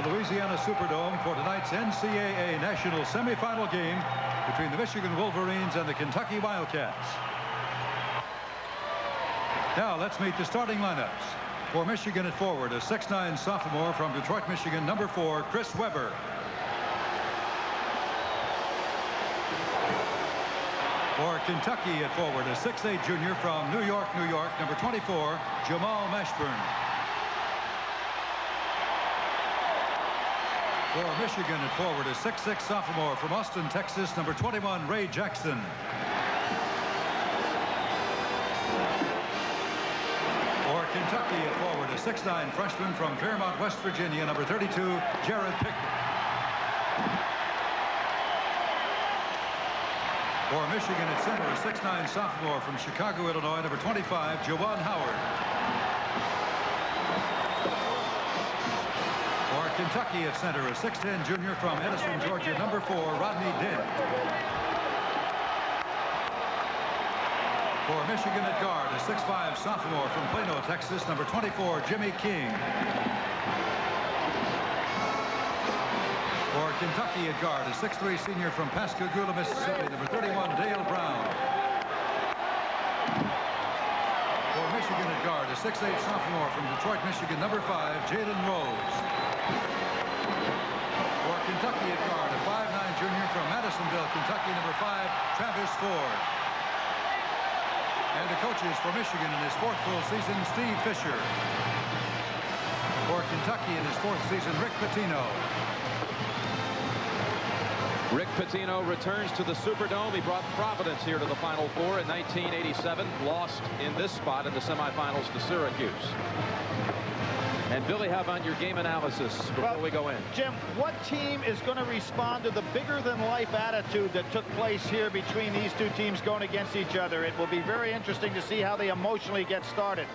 the Louisiana Superdome for tonight's NCAA national semifinal game between the Michigan Wolverines and the Kentucky Wildcats. Now let's meet the starting lineups. For Michigan at forward, a 6'9" sophomore from Detroit, Michigan, number 4, Chris Webber. For Kentucky at forward, a 6'8" junior from New York, number 24, Jamal Mashburn. For Michigan at forward, a 6'6" sophomore from Austin, Texas, number 21, Ray Jackson. For Kentucky at forward, a 6'9" freshman from Fairmont, West Virginia, number 32, Jared Pickett. For Michigan at center, a 6'9" sophomore from Chicago, Illinois, number 25, Juwan Howard. For Kentucky at center, a 6'10" junior from Edison, Georgia, number 4, Rodney Dent. For Michigan at guard, a 6'5" sophomore from Plano, Texas, number 24, Jimmy King. For Kentucky at guard, a 6'3" senior from Pascagoula, Mississippi, number 31, Dale Brown. For Michigan at guard, a 6'8" sophomore from Detroit, Michigan, number 5, Jalen Rose. For Kentucky at guard, a 5'9" junior from Madisonville, Kentucky, number 5, Travis Ford. And the coaches for Michigan in his 4th full season, Steve Fisher. For Kentucky in his 4th season, Rick Pitino. Rick Pitino returns to the Superdome. He brought Providence here to the Final Four in 1987. Lost in this spot in the semifinals to Syracuse. And Billy, how about your game analysis before we go in? Jim, what team is going to respond to the bigger-than-life attitude that took place here between these two teams going against each other? It will be very interesting to see how they emotionally get started.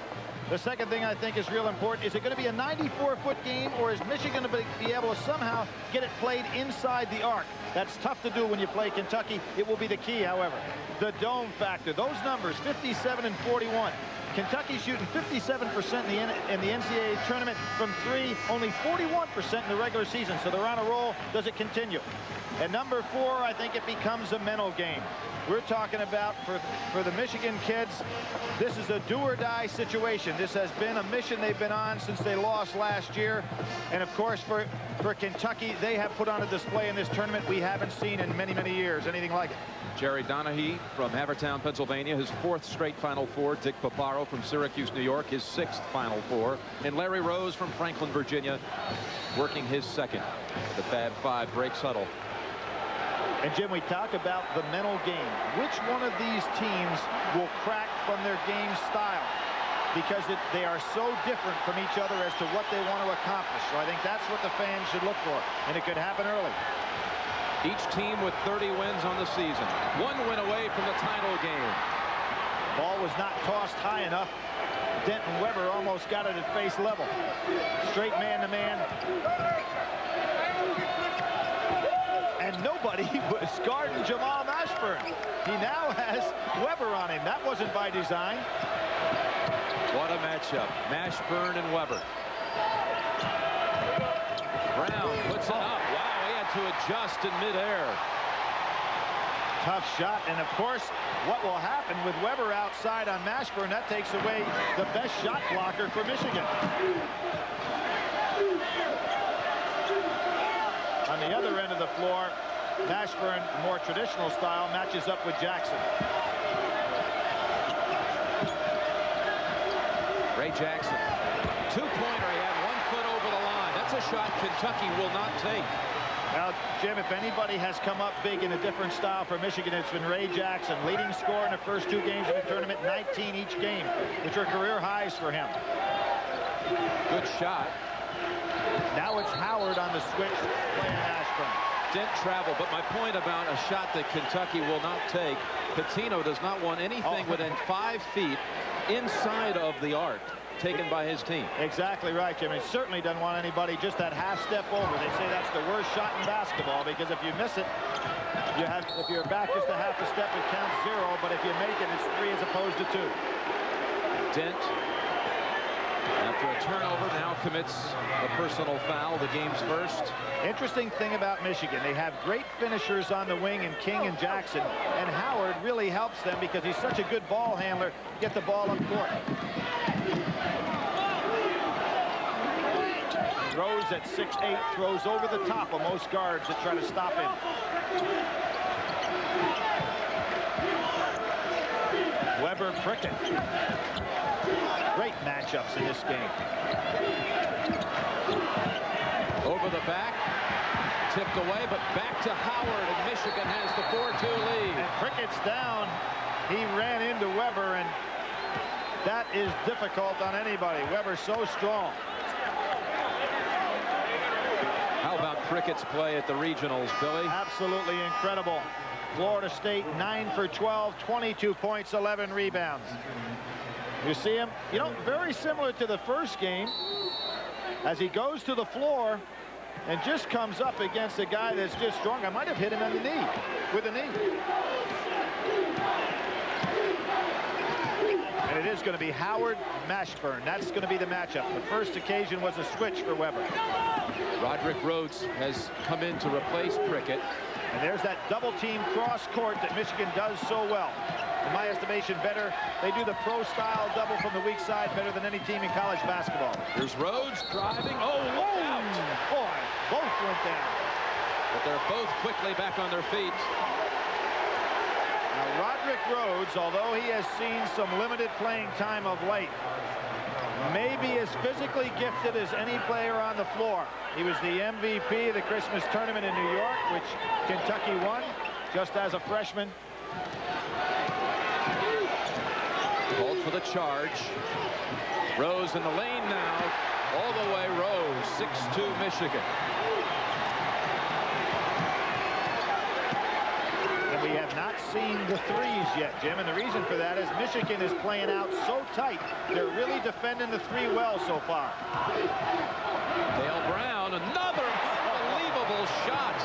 The second thing I think is real important, is it going to be a 94-foot game, or is Michigan going to be able to somehow get it played inside the arc? That's tough to do when you play Kentucky. It will be the key, however. The dome factor, those numbers, 57 and 41. Kentucky shooting 57% in the NCAA tournament from 3, only 41% in the regular season. So they're on a roll. Does it continue? And number 4, I think it becomes a mental game. We're talking about for the Michigan kids, this is a do-or-die situation. This has been a mission they've been on since they lost last year. And of course, for Kentucky, they have put on a display in this tournament we haven't seen in many, many years, anything like it. Jerry Donahue from Havertown, Pennsylvania, his 4th straight Final Four. Dick Paparo from Syracuse, New York, his 6th Final Four. And Larry Rose from Franklin, Virginia, working his 2nd. The Fab Five breaks huddle. And Jim, we talk about the mental game. Which one of these teams will crack from their game style? Because they are so different from each other as to what they want to accomplish. So I think that's what the fans should look for. And it could happen early. Each team with 30 wins on the season. 1 win away from the title game. Ball was not tossed high enough. Denton Weber almost got it at face level. Straight man-to-man. And nobody was guarding Jamal Mashburn. He now has Weber on him. That wasn't by design. What a matchup. Mashburn and Weber. Brown puts it up. Wow, he had to adjust in midair. Tough shot. And of course, what will happen with Weber outside on Mashburn, that takes away the best shot blocker for Michigan. On the other end of the floor, Mashburn, more traditional style, matches up with Jackson. Ray Jackson, 2-pointer. He had 1 foot over the line. That's a shot Kentucky will not take. Now, Jim, if anybody has come up big in a different style for Michigan, it's been Ray Jackson. Leading scorer in the first 2 games of the tournament, 19 each game, which are career highs for him. Good shot. Now it's Howard on the switch, playing Mashburn. Didn't travel, but my point about a shot that Kentucky will not take, Pitino does not want anything within 5 feet inside of the arc taken by his team. Exactly right, Jim. He certainly doesn't want anybody just that half step over. They say that's the worst shot in basketball, because if you miss it, if you're back just a half a step, it counts 0, but if you make it, it's 3 as opposed to 2. Dent. Now After a turnover, now commits a personal foul, the game's first. Interesting thing about Michigan, they have great finishers on the wing in King and Jackson, and Howard really helps them because he's such a good ball handler. Get the ball up court. Rose at 6'8", throws over the top of most guards that try to stop him. Weber, Prickett. Great matchups in this game. Over the back, tipped away, but back to Howard, and Michigan has the 4-2 lead. And Prickett's down. He ran into Weber, and that is difficult on anybody. Weber's so strong. How about Prickett's play at the regionals, Billy? Absolutely incredible. Florida State 9 for 12, 22 points, 11 rebounds. You see him, you know, very similar to the first game, as he goes to the floor and just comes up against a guy that's just strong. I might have hit him on the knee, with a knee. And it is going to be Howard Mashburn. That's going to be the matchup. The first occasion was a switch for Weber. Roderick Rhodes has come in to replace Prickett. And there's that double team cross court that Michigan does so well. In my estimation, better. They do the pro style double from the weak side better than any team in college basketball. Here's Rhodes driving. Oh, look out! Boy, both went down. But they're both quickly back on their feet. Now, Roderick Rhodes, although he has seen some limited playing time of late, may be as physically gifted as any player on the floor. He was the MVP of the Christmas tournament in New York, which Kentucky won just as a freshman. Called for the charge. Rose in the lane now. All the way Rose. 6-2 Michigan. And we have not seen the threes yet, Jim. And the reason for that is Michigan is playing out so tight. They're really defending the three well so far. Dale Brown, another unbelievable shot.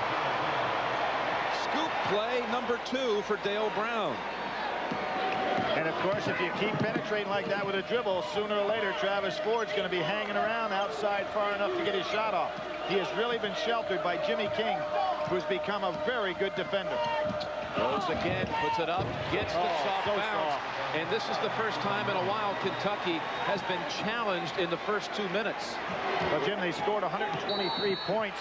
Scoop play number 2 for Dale Brown. And of course, if you keep penetrating like that with a dribble, sooner or later Travis Ford's going to be hanging around outside far enough to get his shot off. He has really been sheltered by Jimmy King, who's become a very good defender. Rose again, puts it up, gets the soft bounce. And this is the first time in a while Kentucky has been challenged in the first 2 minutes. Well, Jim, they scored 123 points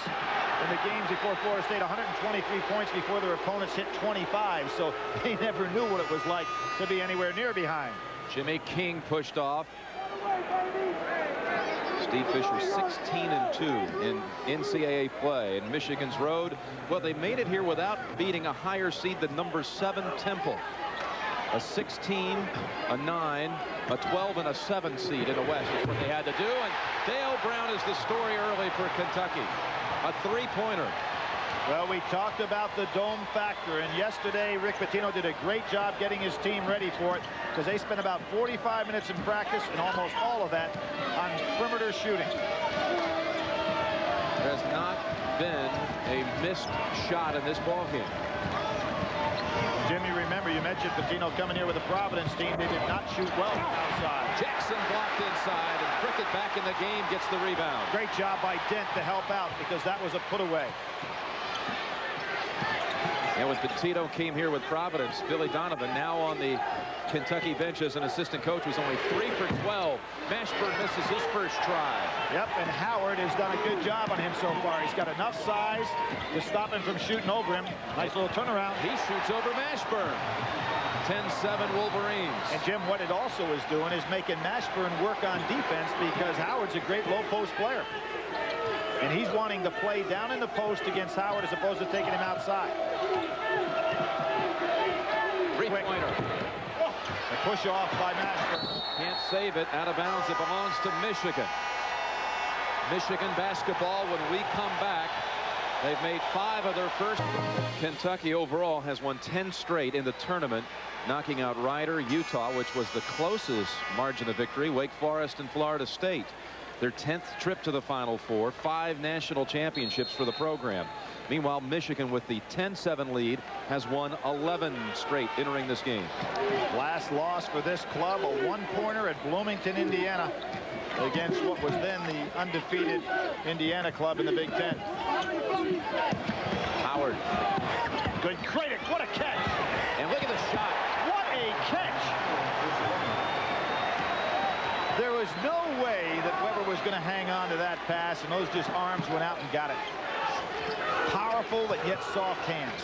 in the games before Florida State, 123 points before their opponents hit 25, so they never knew what it was like to be anywhere near behind. Jimmy King pushed off. Steve Fisher 16-2 in NCAA play. And Michigan's road, well, they made it here without beating a higher seed than number 7 Temple. A 16, a 9, a 12, and a 7 seed in the West is what they had to do. And Dale Brown is the story early for Kentucky. A three-pointer. Well, we talked about the dome factor, and yesterday Rick Pitino did a great job getting his team ready for it because they spent about 45 minutes in practice and almost all of that on perimeter shooting. There has not been a missed shot in this ball game. Jimmy, remember, you mentioned Pitino coming here with the Providence team. They did not shoot well from outside. Jackson blocked inside, and Prickett back in the game, gets the rebound. Great job by Dent to help out because that was a put away. And when Pitino came here with Providence, Billy Donovan now on the Kentucky bench as an assistant coach was only 3 for 12. Mashburn misses his first try. Yep, and Howard has done a good job on him so far. He's got enough size to stop him from shooting over him. Nice little turnaround. He shoots over Mashburn. 10-7 Wolverines. And Jim, what it also is doing is making Mashburn work on defense because Howard's a great low post player. And he's wanting to play down in the post against Howard as opposed to taking him outside. Three-pointer. A push off by Mashburn. Can't save it. Out of bounds. It belongs to Michigan. Michigan basketball when we come back. They've made 5 of their first. Kentucky overall has won 10 straight in the tournament, knocking out Rider, Utah, which was the closest margin of victory, Wake Forest and Florida State. Their 10th trip to the Final Four, 5 national championships for the program. Meanwhile, Michigan with the 10-7 lead has won 11 straight entering this game. Last loss for this club, a one-pointer at Bloomington, Indiana. against what was then the undefeated Indiana club in the Big Ten. Howard. Good, great, what a catch. And look at the shot. What a catch. There was no way that Weber was going to hang on to that pass, and those just arms went out and got it. Powerful, but yet soft hands.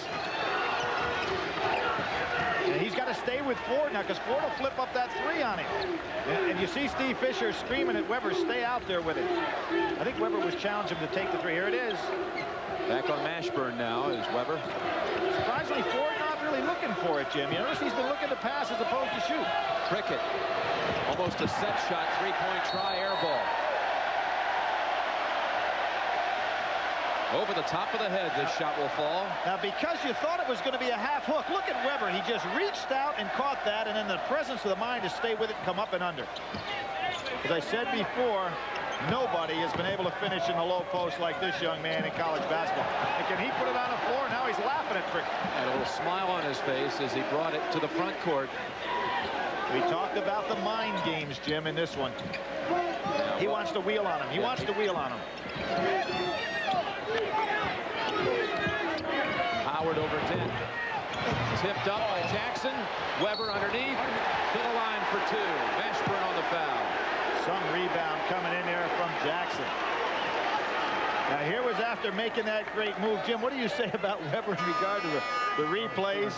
And he's got to stay with Ford now, because Ford will flip up that 3 on him. And you see Steve Fisher screaming at Weber, stay out there with it. I think Weber was challenging him to take the 3. Here it is. Back on Mashburn now is Weber. Surprisingly, Ford not really looking for it, Jim. You notice he's been looking to pass as opposed to shoot. Prickett. Almost a set shot, 3-point try, air ball. Over the top of the head, this shot will fall. Now, because you thought it was going to be a half hook, look at Weber. He just reached out and caught that, and then the presence of the mind to stay with it and come up and under. As I said before, nobody has been able to finish in the low post like this young man in college basketball. And can he put it on the floor? Now he's laughing at Prickett. And a little smile on his face as he brought it to the front court. We talked about the mind games, Jim, in this one. He wants to wheel on him. He wants to wheel on him. Howard over 10. Tipped up by Jackson. Weber underneath. To the line for 2. Mashburn on the foul. Some rebound coming in there from Jackson. Now here was after making that great move. Jim, what do you say about Weber in regard to the replays?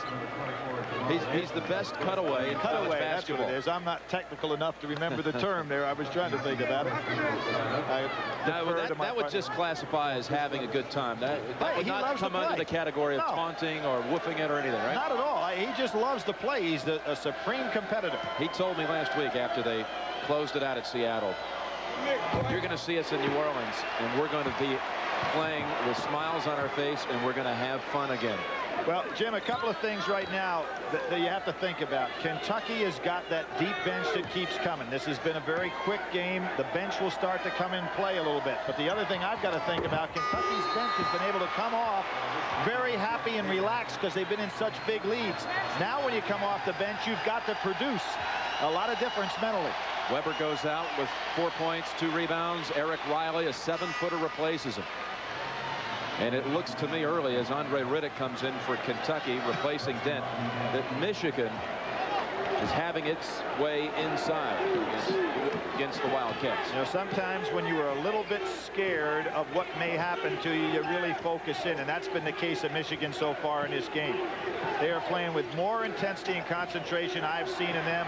He's the best cutaway in college basketball. That's what it is. I'm not technical enough to remember the term there. I was trying to think about it. That would just classify as having a good time. That would not come under the category of taunting or woofing it or anything, right? Not at all. He just loves to play. He's a supreme competitor. He told me last week after they closed it out at Seattle, you're going to see us in New Orleans, and we're going to be playing with smiles on our face, and we're going to have fun again. Well, Jim, a couple of things right now that you have to think about. Kentucky has got that deep bench that keeps coming. This has been a very quick game. The bench will start to come in play a little bit. But the other thing I've got to think about, Kentucky's bench has been able to come off very happy and relaxed because they've been in such big leads. Now when you come off the bench, you've got to produce a lot of difference mentally. Weber goes out with 4 points, 2 rebounds. Eric Riley, a 7-footer, replaces him. And it looks to me early as Andre Riddick comes in for Kentucky, replacing Dent, that Michigan is having its way inside against the Wildcats. You know, sometimes when you are a little bit scared of what may happen to you, you really focus in, and that's been the case of Michigan so far in this game. They are playing with more intensity and concentration I've seen in them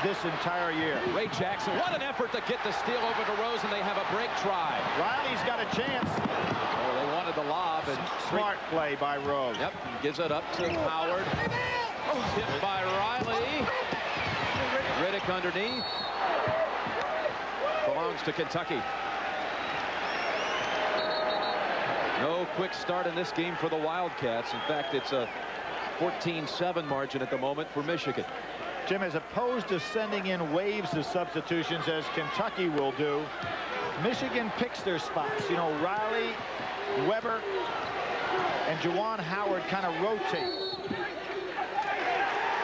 this entire year. Ray Jackson, what an effort to get the steal over to Rose, and they have a break try. Riley's got a chance. Oh, they wanted the lob. And smart play by Rose. Yep, gives it up to Howard. Hit by Riley. Riddick underneath. Belongs to Kentucky. No quick start in this game for the Wildcats. In fact, it's a 14-7 margin at the moment for Michigan. Jim, as opposed to sending in waves of substitutions as Kentucky will do, Michigan picks their spots. You know, Riley, Weber, and Juwan Howard kind of rotate.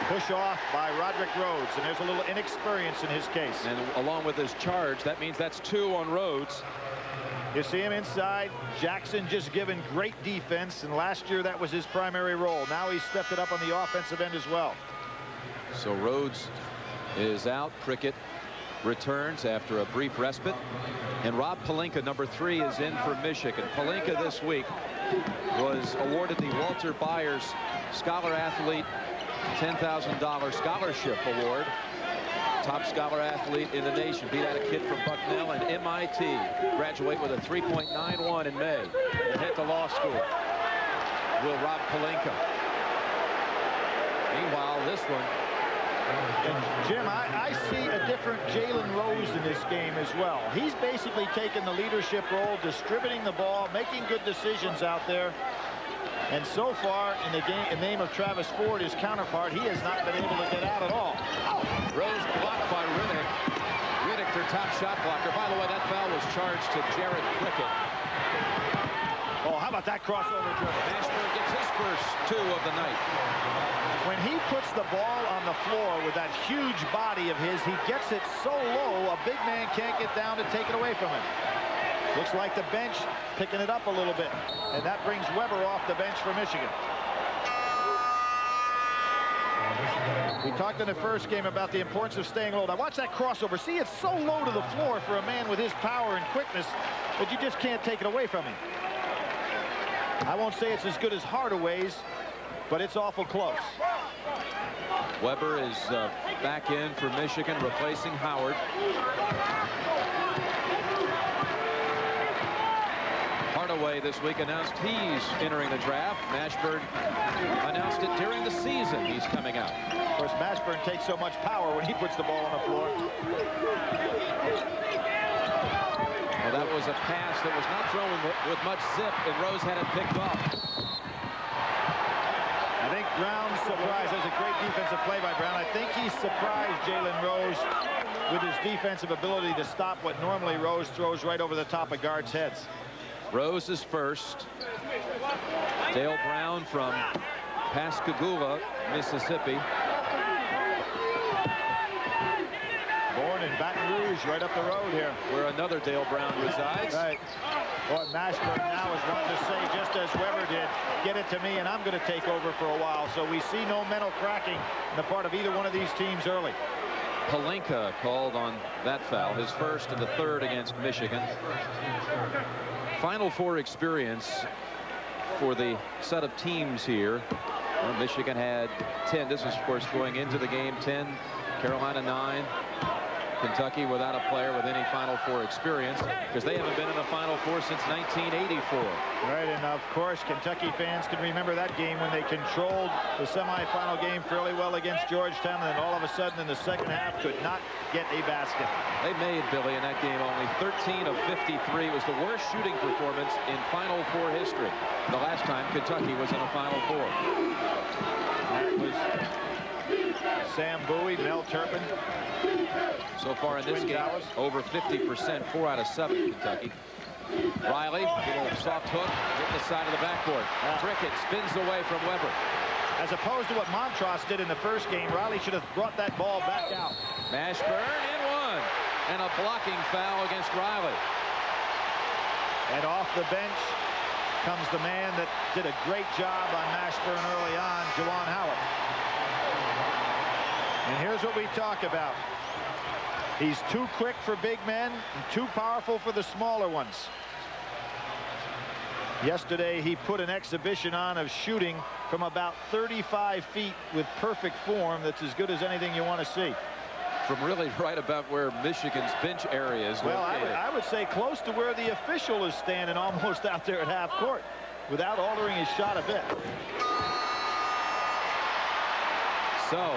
Push off by Roderick Rhodes, and there's a little inexperience in his case. And along with his charge, that means that's 2 on Rhodes. You see him inside. Jackson just given great defense, and last year that was his primary role. Now he's stepped it up on the offensive end as well. So Rhodes is out. Prickett returns after a brief respite. And Rob Pelinka, number 3, is in for Michigan. Pelinka this week was awarded the Walter Byers Scholar Athlete $10,000 Scholarship Award. Top scholar athlete in the nation. Beat out a kid from Bucknell and MIT. Graduate with a 3.91 in May. And head to law school. Will Rob Pelinka. Meanwhile, this one. And Jim, I see a different Jalen Rose in this game as well. He's basically taken the leadership role, distributing the ball, making good decisions out there. And so far in the game, in the name of Travis Ford, his counterpart, he has not been able to get out at all. Rose blocked by Riddick. Riddick, their top shot blocker. By the way, that foul was charged to Jared Prickett. Oh, how about that crossover dribble? Mashburn gets his first 2 of the night. When he puts the ball on the floor with that huge body of his, he gets it so low, a big man can't get down to take it away from him. Looks like the bench picking it up a little bit. And that brings Weber off the bench for Michigan. We talked in the first game about the importance of staying low. Now watch that crossover. See, it's so low to the floor for a man with his power and quickness that you just can't take it away from him. I won't say it's as good as Hardaway's, but it's awful close. Weber is back in for Michigan, replacing Howard. Hardaway this week announced he's entering the draft. Mashburn announced it during the season. He's coming out. Of course, Mashburn takes so much power when he puts the ball on the floor. Well, that was a pass that was not thrown with much zip, and Rose had it picked off. I think Brown's surprised. There's a great defensive play by Brown. I think he surprised Jalen Rose with his defensive ability to stop what normally Rose throws right over the top of guards' heads. Rose is first. Dale Brown from Pascagoula, Mississippi. Born in Baton Rouge, right up the road here. Where another Dale Brown resides. Right. Boy, Mashburn now is wanting to say, just as Weber did, get it to me and I'm going to take over for a while. So we see no mental cracking on the part of either one of these teams early. Palenka called on that foul, his first and the third against Michigan. Final Four experience for the set of teams here. Well, Michigan had 10. This is, of course, going into the game 10. Carolina 9. Kentucky without a player with any Final Four experience, because they haven't been in a Final Four since 1984. Right, and of course Kentucky fans can remember that game when they controlled the semifinal game fairly well against Georgetown, and then all of a sudden in the second half could not get a basket. They made, Billy, in that game only 13 of 53. It was the worst shooting performance in Final Four history. The last time Kentucky was in a Final Four. That was Sam Bowie, Mel Turpin. So far in this game, over 50%, 4 out of 7 Kentucky. Riley, little soft hook, hit the side of the backboard. Prickett spins away from Weber. As opposed to what Montross did in the first game, Riley should have brought that ball back out. Mashburn in one, and a blocking foul against Riley. And off the bench comes the man that did a great job on Mashburn early on, Juwan Howard. And here's what we talk about. He's too quick for big men and too powerful for the smaller ones. Yesterday, he put an exhibition on of shooting from about 35 feet with perfect form that's as good as anything you want to see. From really right about where Michigan's bench area is located. Well, I would say close to where the official is standing, almost out there at half court, without altering his shot a bit. So,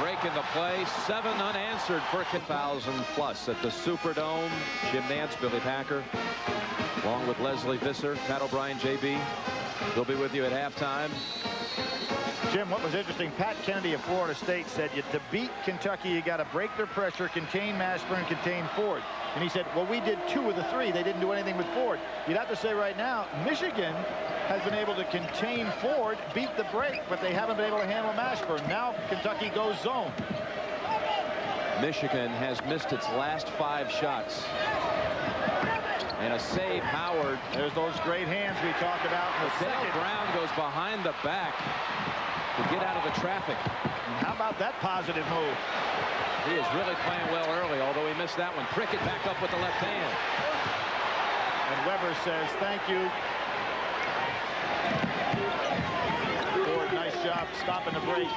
break in the play, 7 unanswered for 1,000+ at the Superdome. Jim Nance, Billy Packer, along with Leslie Visser, Pat O'Brien, JB. They'll be with you at halftime. Jim, what was interesting, Pat Kennedy of Florida State said to beat Kentucky, you got to break their pressure, contain Mashburn, contain Ford. And he said, well, we did 2 of the 3. They didn't do anything with Ford. You'd have to say right now, Michigan has been able to contain Ford, beat the break, but they haven't been able to handle Mashburn. Now Kentucky goes zone. Michigan has missed its last 5 shots. And a save, Howard. There's those great hands we talked about in the second. Brown goes behind the back to get out of the traffic. And how about that positive move? He is really playing well early, although he missed that one. Prickett back up with the left hand. And Weber says, thank you. Ford, nice job stopping the break.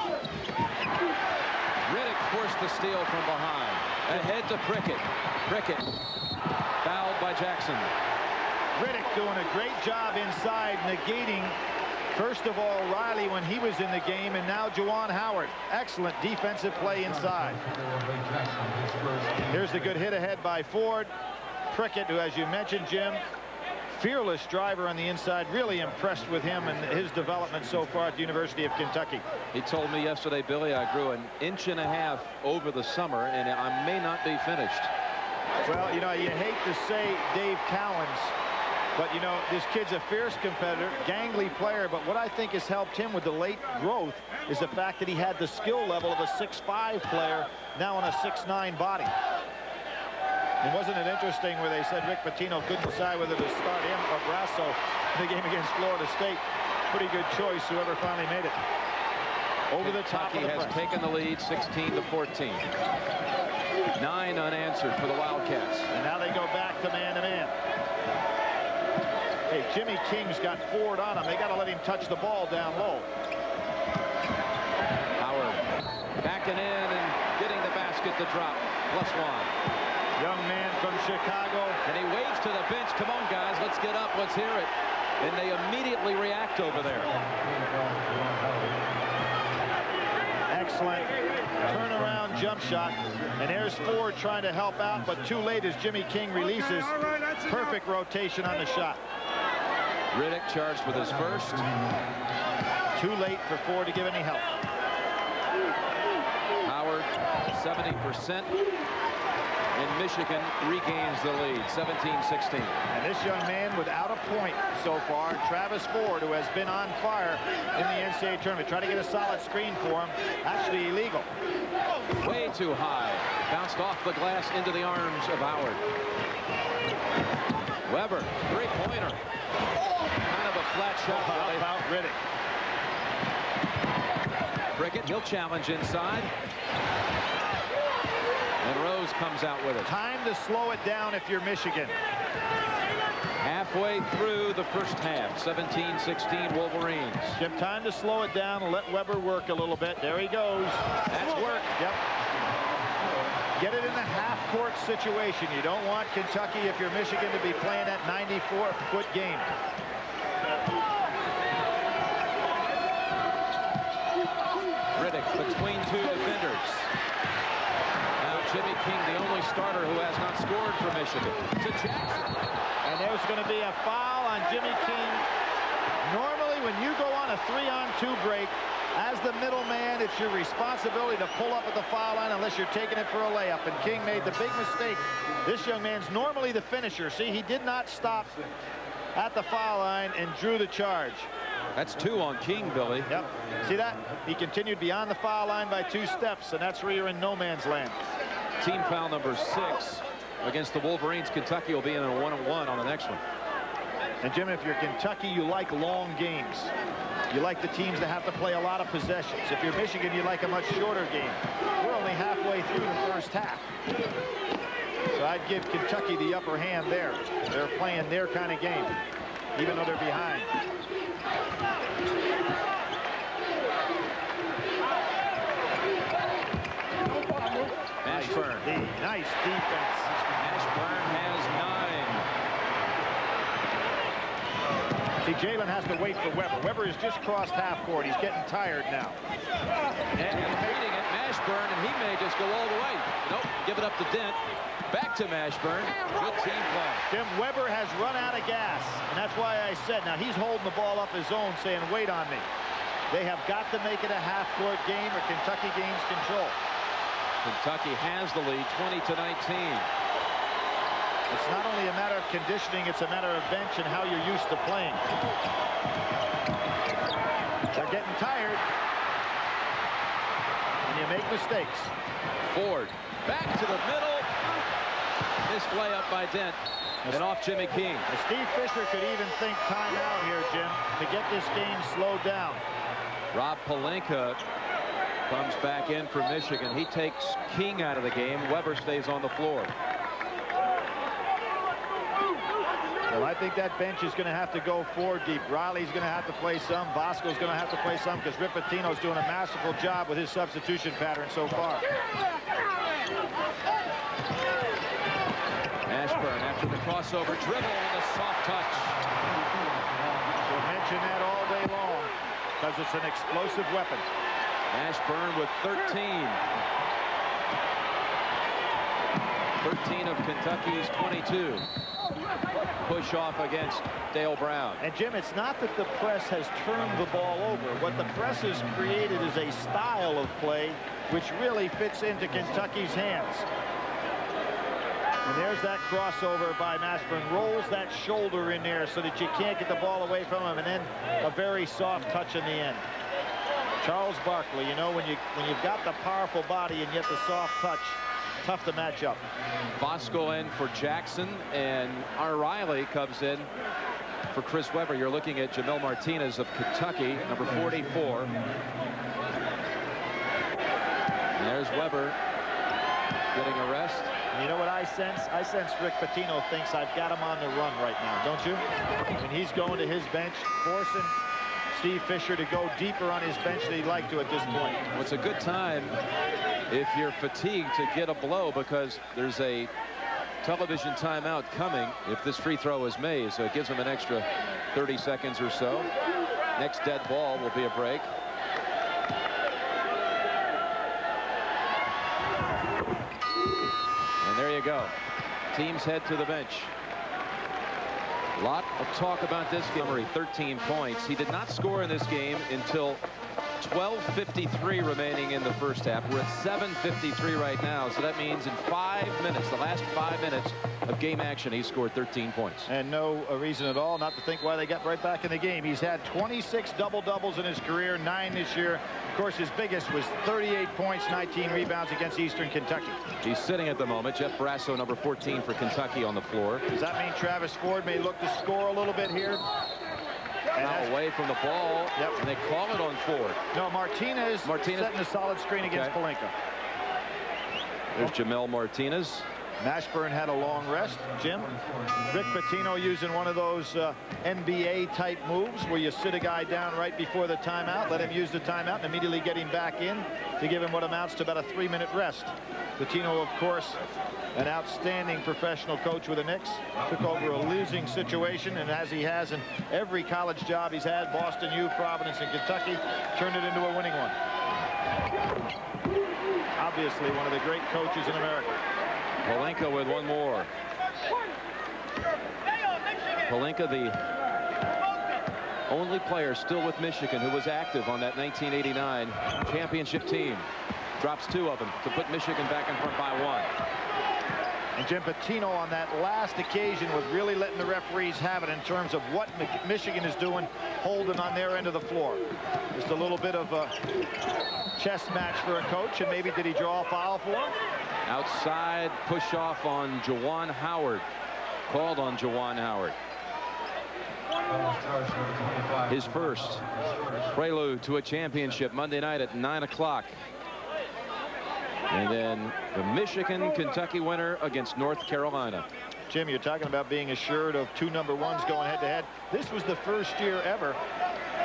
Riddick forced the steal from behind. Ahead to Prickett. Prickett fouled by Jackson. Riddick doing a great job inside, negating, first of all, Riley when he was in the game, and now Juwan Howard. Excellent defensive play inside. Here's the good hit ahead by Ford. Prickett, who, as you mentioned, Jim, fearless driver on the inside. Really impressed with him and his development so far at the University of Kentucky. He told me yesterday, Billy, I grew 1.5 inches over the summer, and I may not be finished. Well, you know, you hate to say Dave Cowens But, you know, this kid's a fierce competitor, gangly player, but what I think has helped him with the late growth is the fact that he had the skill level of a 6'5" player, now on a 6'9" body. And wasn't it interesting where they said Rick Pitino couldn't decide whether to start him or Brasso in the game against Florida State? Pretty good choice, whoever finally made it. Over the top of the press. Kentucky has taken the lead 16-14. 9 unanswered for the Wildcats. And now they go back to man-to-man. Hey, Jimmy King's got forward on him. They got to let him touch the ball down low. Howard backing in and getting the basket to drop. +1. Young man from Chicago. And he waves to the bench. Come on, guys, let's get up. Let's hear it. And they immediately react over there. Excellent turnaround jump shot. And there's Ford trying to help out, but too late as Jimmy King releases. Perfect rotation on the shot. Riddick charged with his first. Too late for Ford to give any help. Howard, 70%. And Michigan regains the lead, 17-16. And this young man without a point so far, Travis Ford, who has been on fire in the NCAA tournament. Try to get a solid screen for him. Actually illegal. Way too high. Bounced off the glass into the arms of Howard. Weber, three-pointer. Kind of a flat shot. How about Riddick? Prickett, he'll challenge inside. And Rose comes out with it. Time to slow it down if you're Michigan. Halfway through the first half, 17-16 Wolverines. Jim, time to slow it down and let Weber work a little bit. There he goes. That's work. Yep. Get it in the half-court situation. You don't want Kentucky, if you're Michigan, to be playing that 94-foot game. Riddick between two defenders. Now Jimmy King, the only starter who has not scored for Michigan. To Jackson. And there's going to be a foul on Jimmy King. Normally, when you go on a 3-on-2 break, as the middleman, it's your responsibility to pull up at the foul line unless you're taking it for a layup. And King made the big mistake. This young man's normally the finisher. See, he did not stop at the foul line and drew the charge. That's 2 on King, Billy. Yep. See that? He continued beyond the foul line by 2 steps, and that's where you're in no man's land. Team foul number 6 against the Wolverines. Kentucky will be in a 1-on-1 on the next one. And Jim, if you're Kentucky, you like long games. You like the teams that have to play a lot of possessions. If you're Michigan, you like a much shorter game. We're only halfway through the first half. So I'd give Kentucky the upper hand there. They're playing their kind of game, even though they're behind. Ashburn. Nice defense. Ashburn has 9. See, Jalen has to wait for Weber. Weber has just crossed half court. He's getting tired now. And beating it, Mashburn, and he may just go all the way. Nope, give it up to Dent. Back to Mashburn. Good team play. Jim, Weber has run out of gas, and that's why I said, now he's holding the ball up his own, saying, wait on me. They have got to make it a half-court game or Kentucky gains control. Kentucky has the lead, 20-19. It's not only a matter of conditioning, it's a matter of bench and how you're used to playing. They're getting tired. And you make mistakes. Ford back to the middle. Missed layup by Dent. And off Jimmy King. Steve Fisher could even think timeout here, Jim, to get this game slowed down. Rob Pelinka comes back in for Michigan. He takes King out of the game. Weber stays on the floor. Well, I think that bench is going to have to go 4 deep. Riley's going to have to play some. Bosco's going to have to play some because Rick Pitino's doing a masterful job with his substitution pattern so far. Ashburn after the crossover dribble with a soft touch. We'll mention that all day long because it's an explosive weapon. Ashburn with 13. 13 of Kentucky's 22. Push off against Dale Brown. And Jim, it's not that the press has turned the ball over. What the press has created is a style of play which really fits into Kentucky's hands. And there's that crossover by Mashburn. Rolls that shoulder in there so that you can't get the ball away from him. And then a very soft touch in the end. Charles Barkley, you know, when you've got the powerful body and yet the soft touch, tough to match up. Bosco in for Jackson, and Riley comes in for Chris Webber. You're looking at Jamel Martinez of Kentucky, number 44. And there's Webber getting a rest. You know what I sense? I sense Rick Pitino thinks I've got him on the run right now, don't you? And he's going to his bench, forcing Steve Fisher to go deeper on his bench than he'd like to at this point. Well, it's a good time if you're fatigued to get a blow, because there's a television timeout coming if this free throw is made, so it gives him an extra 30 seconds or so. Next dead ball will be a break. And there you go. Teams head to the bench. A lot of talk about this game. 13 points. He did not score in this game until 12:53 remaining in the first half. We're at 7:53 right now, so that means in 5 minutes, the last 5 minutes of game action, he scored 13 points. And no reason at all not to think why they got right back in the game. He's had 26 double-doubles in his career, 9 this year. Of course, his biggest was 38 points, 19 rebounds against Eastern Kentucky. He's sitting at the moment. Jeff Brasso, number 14 for Kentucky, on the floor. Does that mean Travis Ford may look to score a little bit here? Now away from the ball. Yep. And they call it on Ford. No, Martinez setting a solid screen against Pelinka. There's Jamel Martinez. Mashburn had a long rest. Jim, Rick Pitino using one of those NBA type moves where you sit a guy down right before the timeout, let him use the timeout, and immediately get him back in to give him what amounts to about a 3-minute rest. Pitino, of course, an outstanding professional coach with the Knicks, took over a losing situation, and as he has in every college job he's had, Boston U, Providence, and Kentucky, turned it into a winning one. Obviously one of the great coaches in America. Pelinka with one more. Pelinka, the only player still with Michigan who was active on that 1989 championship team. Drops 2 of them to put Michigan back in front by 1. And Jim Pitino on that last occasion was really letting the referees have it in terms of what Michigan is doing, holding on their end of the floor. Just a little bit of a chess match for a coach, and maybe did he draw a foul for him? Outside push off on Juwan Howard. Called on Juwan Howard. His first prelude to a championship Monday night at 9 o'clock. And then the Michigan-Kentucky winner against North Carolina. Jim, you're talking about being assured of 2 number 1s going head-to-head. This was the first year ever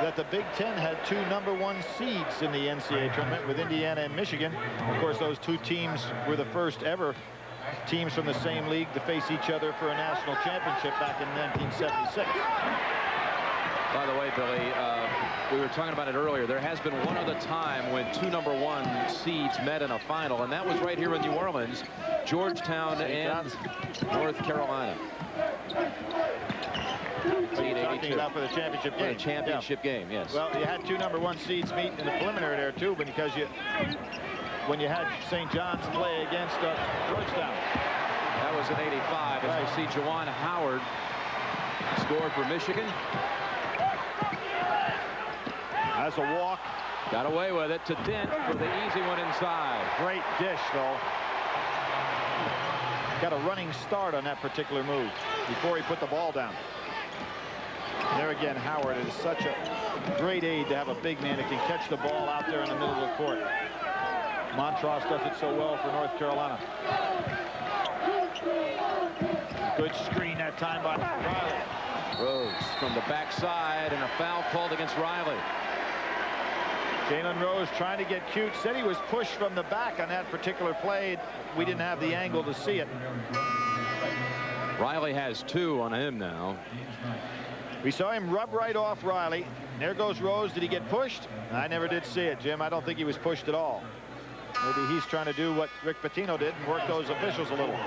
that the Big Ten had 2 number 1 seeds in the NCAA tournament with Indiana and Michigan. Of course, those 2 teams were the first ever teams from the same league to face each other for a national championship back in 1976. By the way, Billy, we were talking about it earlier. There has been one other time when 2 number 1 seeds met in a final, and that was right here in New Orleans, Georgetown and North Carolina. Talking about for the championship game. The championship game, yes. Well, you had 2 number 1 seeds meet in the preliminary there too, but because when you had St. John's play against Georgetown. That was in '85. As we see Juwan Howard scored for Michigan. As a walk. Got away with it to Dent for the easy one inside. Great dish, though. Got a running start on that particular move before he put the ball down. There again, Howard, it is such a great aid to have a big man that can catch the ball out there in the middle of the court. Montross does it so well for North Carolina. Good screen that time by Riley. Rose from the backside, and a foul called against Riley. Jalen Rose trying to get cute. Said he was pushed from the back on that particular play. We didn't have the angle to see it. Riley has 2 on him now. We saw him rub right off Riley. There goes Rose. Did he get pushed? I never did see it, Jim. I don't think he was pushed at all. Maybe he's trying to do what Rick Pitino did and work those officials a little.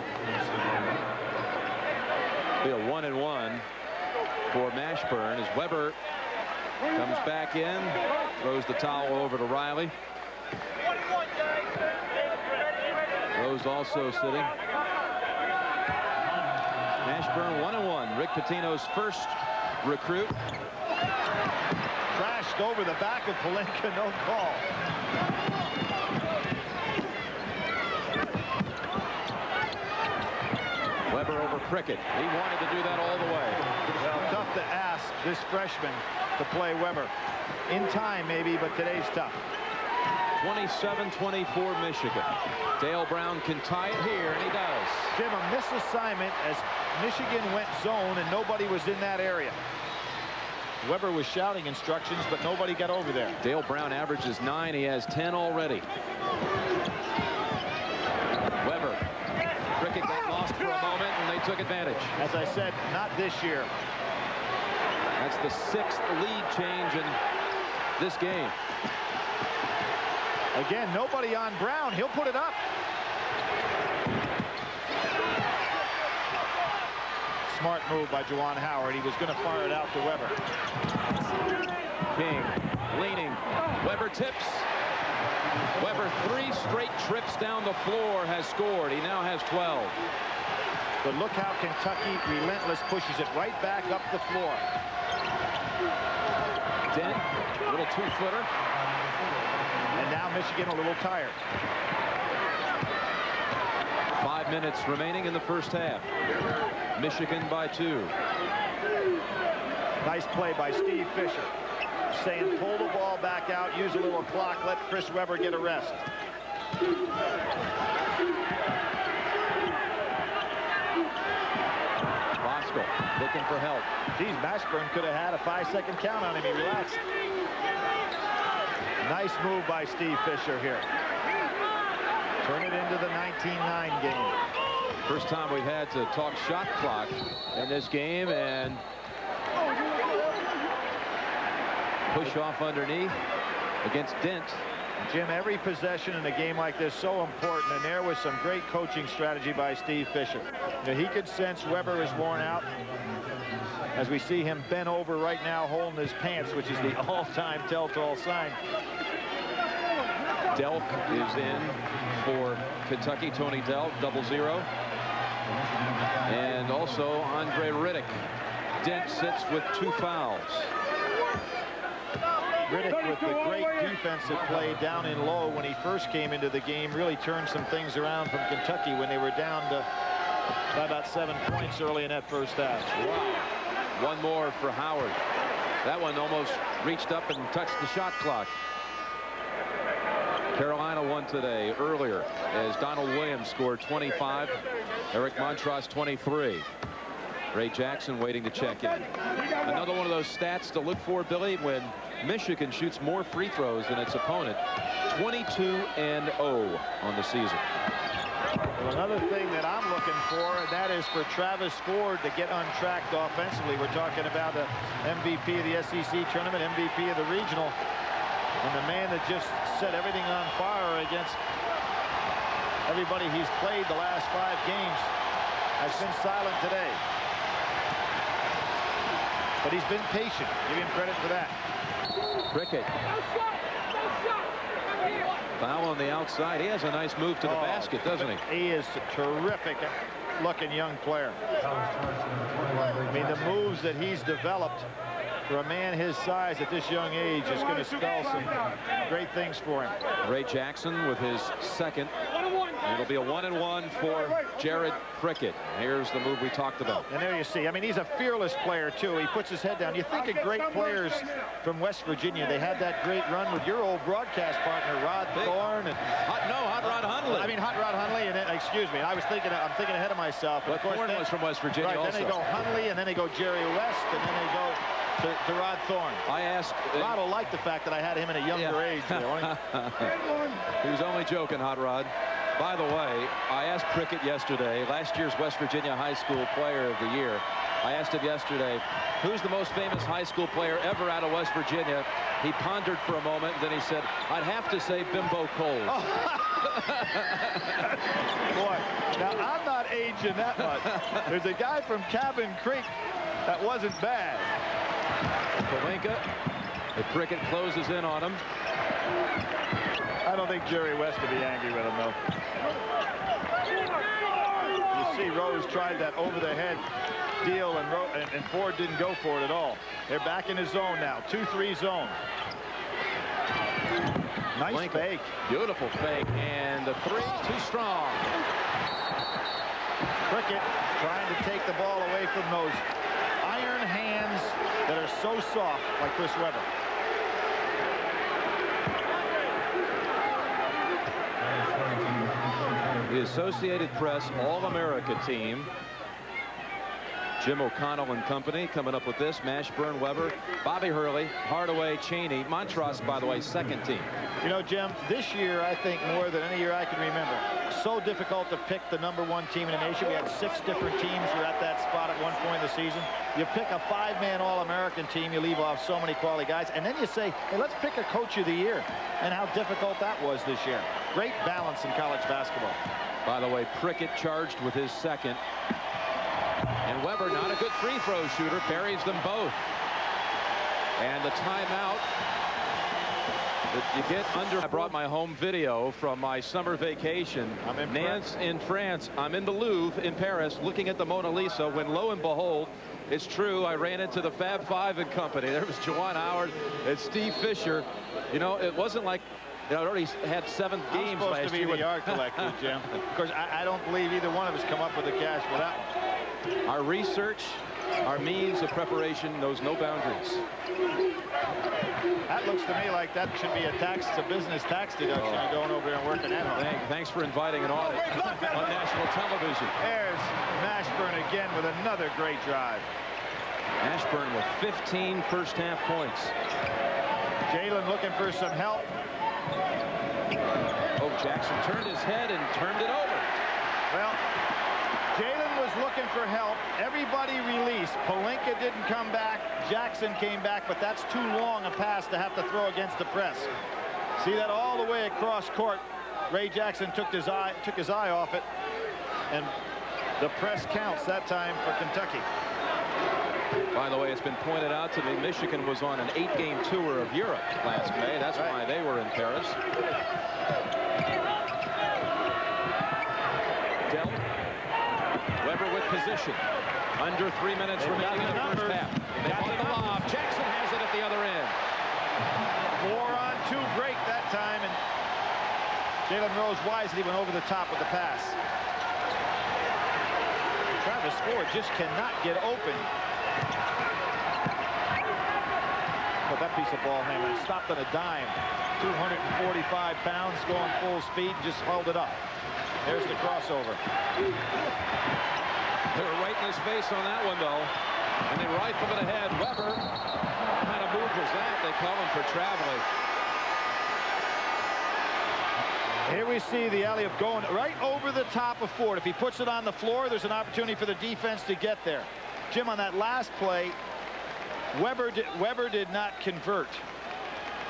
Be a 1-and-1 for Mashburn as Webber comes back in, throws the towel over to Riley. Rose also sitting. Mashburn 1-1. Rick Pitino's first recruit. Crashed over the back of Palenka, no call. Weber over Prickett. He wanted to do that all the way. Well, tough to ask this freshman to play Weber. In time, maybe, but today's tough. 27-24 Michigan. Dale Brown can tie it here, and he does. Jim, a misassignment as Michigan went zone, and nobody was in that area. Weber was shouting instructions, but nobody got over there. Dale Brown averages 9. He has 10 already. Weber. Prickett got lost for a moment, and they took advantage. As I said, not this year. That's the 6th lead change in this game. Again, nobody on Brown. He'll put it up. Smart move by Juwan Howard. He was going to fire it out to Weber. King leaning. Weber tips. Weber 3 straight trips down the floor has scored. He now has 12. But look how Kentucky relentless pushes it right back up the floor. Dent, little 2-footer. And now Michigan a little tired. 5 minutes remaining in the first half. Michigan by 2. Nice play by Steve Fisher. Saying pull the ball back out, use a little clock, let Chris Weber get a rest. Bosco looking for help. Geez, Mashburn could have had a 5-second count on him. He relaxed. Nice move by Steve Fisher here. Turn it into the 19-9 game. First time we've had to talk shot clock in this game, and push off underneath against Dent. Jim, every possession in a game like this so important, and there was some great coaching strategy by Steve Fisher. You know, he could sense Weber is worn out as we see him bent over right now holding his pants, which is the all-time telltale sign. Delk is in for Kentucky. Tony Delk, 0-0. And also Andre Riddick. Dent sits with 2 fouls. Riddick with the great defensive play down in low when he first came into the game really turned some things around from Kentucky when they were down to by about 7 points early in that first half. Wow. One more for Howard. That one almost reached up and touched the shot clock. Carolina won today earlier as Donald Williams scored 25. Eric Montross 23. Ray Jackson waiting to check in. Another one of those stats to look for, Billy, when Michigan shoots more free throws than its opponent. 22-0 on the season. Well, another thing that I'm looking for, and that is for Travis Ford to get untracked offensively. We're talking about the MVP of the SEC tournament, MVP of the regional, and the man that just set everything on fire against everybody he's played the last 5 games has been silent today. But he's been patient. Give him credit for that. Prickett. Foul on the outside. He has a nice move to the basket, doesn't he? He is a terrific looking young player. I mean, the moves that he's developed for a man his size at this young age is going to spell some great things for him. Ray Jackson with his second. It'll be a 1-and-1 for Jared Prickett. Here's the move we talked about. And there you see, I mean, he's a fearless player, too. He puts his head down. You think of great players from West Virginia. They had that great run with your old broadcast partner, Rod Thorne. And Hot Rod Hundley. I mean, Hot Rod Hundley. And then, excuse me, I'm thinking ahead of myself. But Thorne was from West Virginia, right, also. Then they go Hundley, and then they go Jerry West, and then they go to Rod Thorne. I asked. Rod will like the fact that I had him in a younger age. He was only joking, Hot Rod. By the way, I asked Prickett yesterday, last year's West Virginia High School Player of the Year. I asked him yesterday, who's the most famous high school player ever out of West Virginia? He pondered for a moment, then he said, I'd have to say Bimbo Coles. Oh. Boy, now I'm not aging that much. There's a guy from Cabin Creek that wasn't bad. Palenka, if Prickett closes in on him. I don't think Jerry West would be angry with him, though. you see Rose tried that over-the-head deal, and Ford didn't go for it at all. They're back in his zone now. 2-3 zone. Nice Lincoln. fake. Beautiful fake. And the three, too strong. Prickett trying to take the ball away from those iron hands that are so soft, like Chris Webber. The Associated Press All-America team. Jim O'Connell and company coming up with this. Mashburn, Weber, Bobby Hurley, Hardaway, Cheney. Montross, by the way, second team. You know, Jim, this year, I think more than any year I can remember, so difficult to pick the #1 team in the nation. We had 6 different teams who were at that spot at one point in the season. You pick a 5-man All-American team, you leave off so many quality guys, and then you say, hey, let's pick a coach of the year. And how difficult that was this year. Great balance in college basketball. By the way, Prickett charged with his second. And Weber, not a good free throw shooter, buries them both. And the timeout that you get under. I brought my home video from my summer vacation. I'm in Nantes in France. I'm in the Louvre in Paris looking at the Mona Lisa when, lo and behold, it's true, I ran into the Fab Five and company. There was Juwan Howard and Steve Fisher. You know, it wasn't like, you know, it already had 7 games last year. I'm supposed to be the yard collector, Jim. Of course, I don't believe either one of us come up with the cash for that one. Our research, our means of preparation knows no boundaries. That looks to me like that should be a business tax deduction. Going over there and working at home. Thanks for inviting an audit on national television. There's Mashburn again with another great drive. Mashburn with 15 first-half points. Jalen looking for some help. Oh, Jackson turned his head and turned it over. Well, Jalen was looking for help. Everybody released. Pelinka didn't come back. Jackson came back, but that's too long a pass to have to throw against the press. See that all the way across court. Ray Jackson took his eye off it, and the press counts that time for Kentucky. By the way, it's been pointed out to me, Michigan was on an 8-game tour of Europe last May. That's why they were in Paris. Dell. Weber with position. Under 3 minutes remaining in the first half. They got the lob. Jackson has it at the other end. 4-on-2 break that time, and Jalen Rose wisely went over the top with the pass. Travis Ford just cannot get open. But that piece of ball handling stopped on a dime. 245 pounds going full speed, just held it up. There's the crossover. They were right in his face on that one, though. And they rifled it ahead. Weber, what kind of move was that? They call him for traveling. Here we see the alley-oop going right over the top of Ford. If he puts it on the floor, there's an opportunity for the defense to get there. Jim, on that last play, Weber did not convert.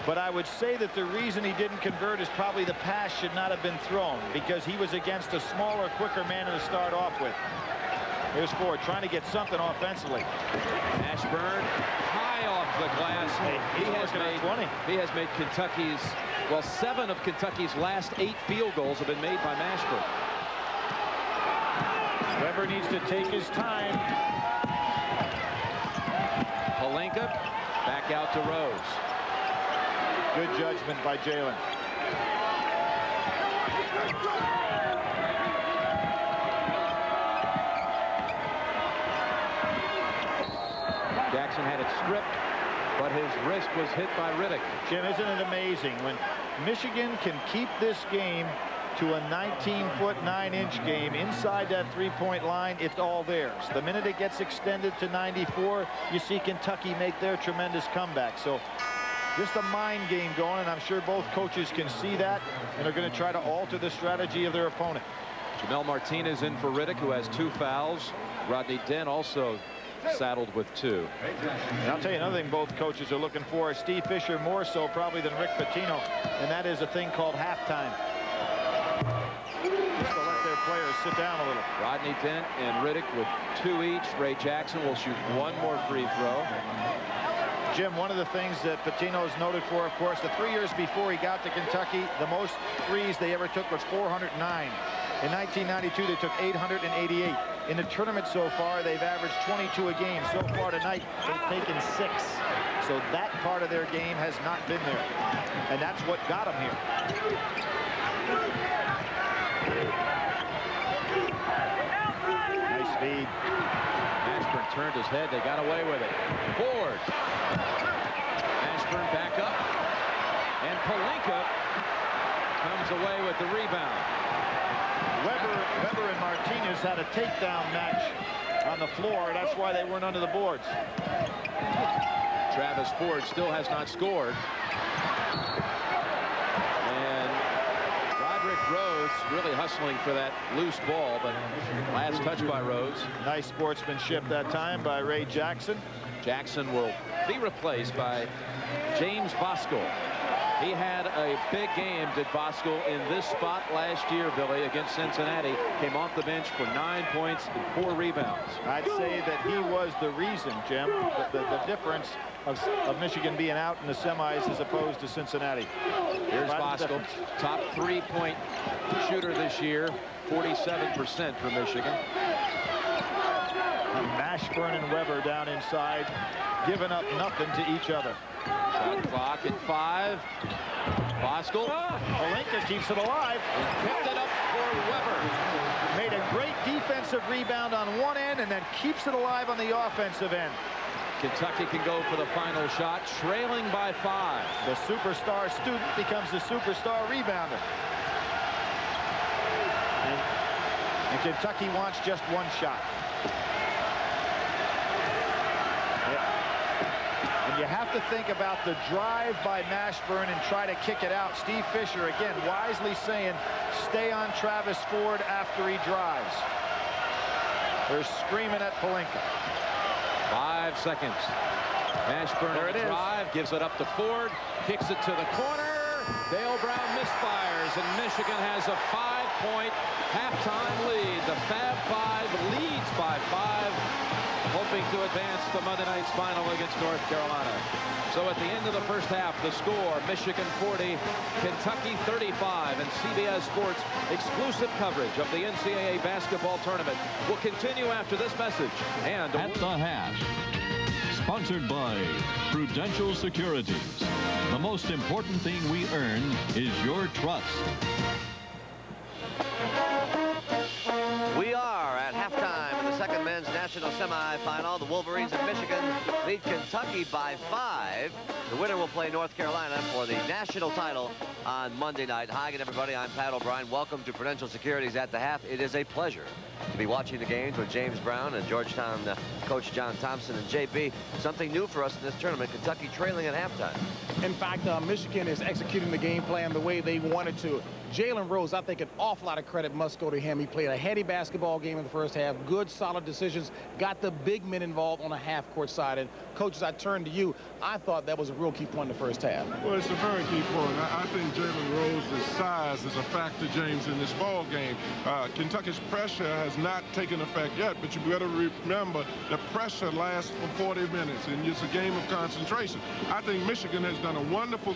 But I would say that the reason he didn't convert is probably the pass should not have been thrown, because he was against a smaller, quicker man to start off with. Here's Ford trying to get something offensively. Mashburn high off the glass. He has made Kentucky's, well, 7 of Kentucky's last 8 field goals have been made by Mashburn. Weber needs to take his time. Pelinka back out to Rose. Good judgment by Jalen. Jackson had it stripped, but his wrist was hit by Riddick. Jim, isn't it amazing when Michigan can keep this game to a 19-foot 9-inch game inside that three-point line? It's all theirs. The minute it gets extended to 94, you see Kentucky make their tremendous comeback. So just a mind game going, and I'm sure both coaches can see that and are going to try to alter the strategy of their opponent. Jamel Martinez in for Riddick, who has 2 fouls. Rodney Dent also saddled with 2. And I'll tell you another thing both coaches are looking for. Steve Fisher more so probably than Rick Pitino, and that is a thing called halftime. Just to let their players sit down a little. Rodney Dent and Riddick with 2 each. Ray Jackson will shoot 1 more free throw. Jim, one of the things that Pitino is noted for, of course, the 3 years before he got to Kentucky, the most threes they ever took was 409. In 1992, they took 888. In the tournament so far, they've averaged 22 a game. So far tonight, they've taken 6. So that part of their game has not been there. And that's what got them here. Nice feed. Ashburn turned his head. They got away with it. Ford. Ashburn back up. And Palinka comes away with the rebound. Weber and Martinez had a takedown match on the floor. That's why they weren't under the boards. Travis Ford still has not scored. And Roderick Rhodes really hustling for that loose ball, but last touch by Rhodes. Nice sportsmanship that time by Ray Jackson. Jackson will be replaced by James Bosco. He had a big game, did Bosco, in this spot last year, Billy, against Cincinnati. Came off the bench for 9 points and 4 rebounds. I'd say that he was the reason, Jim, the difference of Michigan being out in the semis as opposed to Cincinnati. Here's Bosco, top 3-point shooter this year, 47% for Michigan. Mashburn and Weber down inside, giving up nothing to each other. Shot clock at 5. Bosco. Palinka keeps it alive. And picked it up for Weber. Made a great defensive rebound on one end and then keeps it alive on the offensive end. Kentucky can go for the final shot, trailing by 5. The superstar student becomes the superstar rebounder. And Kentucky wants just one shot. And you have to think about the drive by Mashburn and try to kick it out. Steve Fisher, again, wisely saying, stay on Travis Ford after he drives. They're screaming at Palinka. 5 seconds. Mashburn on the drive, gives it up to Ford, kicks it to the corner. Dale Brown misfires, and Michigan has a 5-point halftime lead. The Fab Five leads by 5, hoping to advance the Monday night's final against North Carolina. So at the end of the first half, the score, Michigan 40, Kentucky 35, and CBS Sports exclusive coverage of the NCAA basketball tournament will continue after this message. And At the Hash, sponsored by Prudential Securities. The most important thing we earn is your trust. We are at halftime in the second men's national semifinal. The Wolverines of Michigan lead Kentucky by 5. The winner will play North Carolina for the national title on Monday night. Hi again, everybody. I'm Pat O'Brien. Welcome to Prudential Securities at the Half. It is a pleasure to be watching the games with James Brown and Georgetown coach John Thompson. And JB, something new for us in this tournament, Kentucky trailing at halftime. In fact, Michigan is executing the game plan the way they wanted to. Jalen Rose, I think an awful lot of credit must go to him. He played a heady basketball game in the first half, good, solid decisions, got the big men involved on the half-court side. And, coaches, I turn to you. I thought that was a real key point in the first half. Well, it's a very key point. I think Jalen Rose's size is a factor, James, in this ball game. Kentucky's pressure has not taken effect yet, but you better remember the pressure lasts for 40 minutes, and it's a game of concentration. I think Michigan has done a wonderful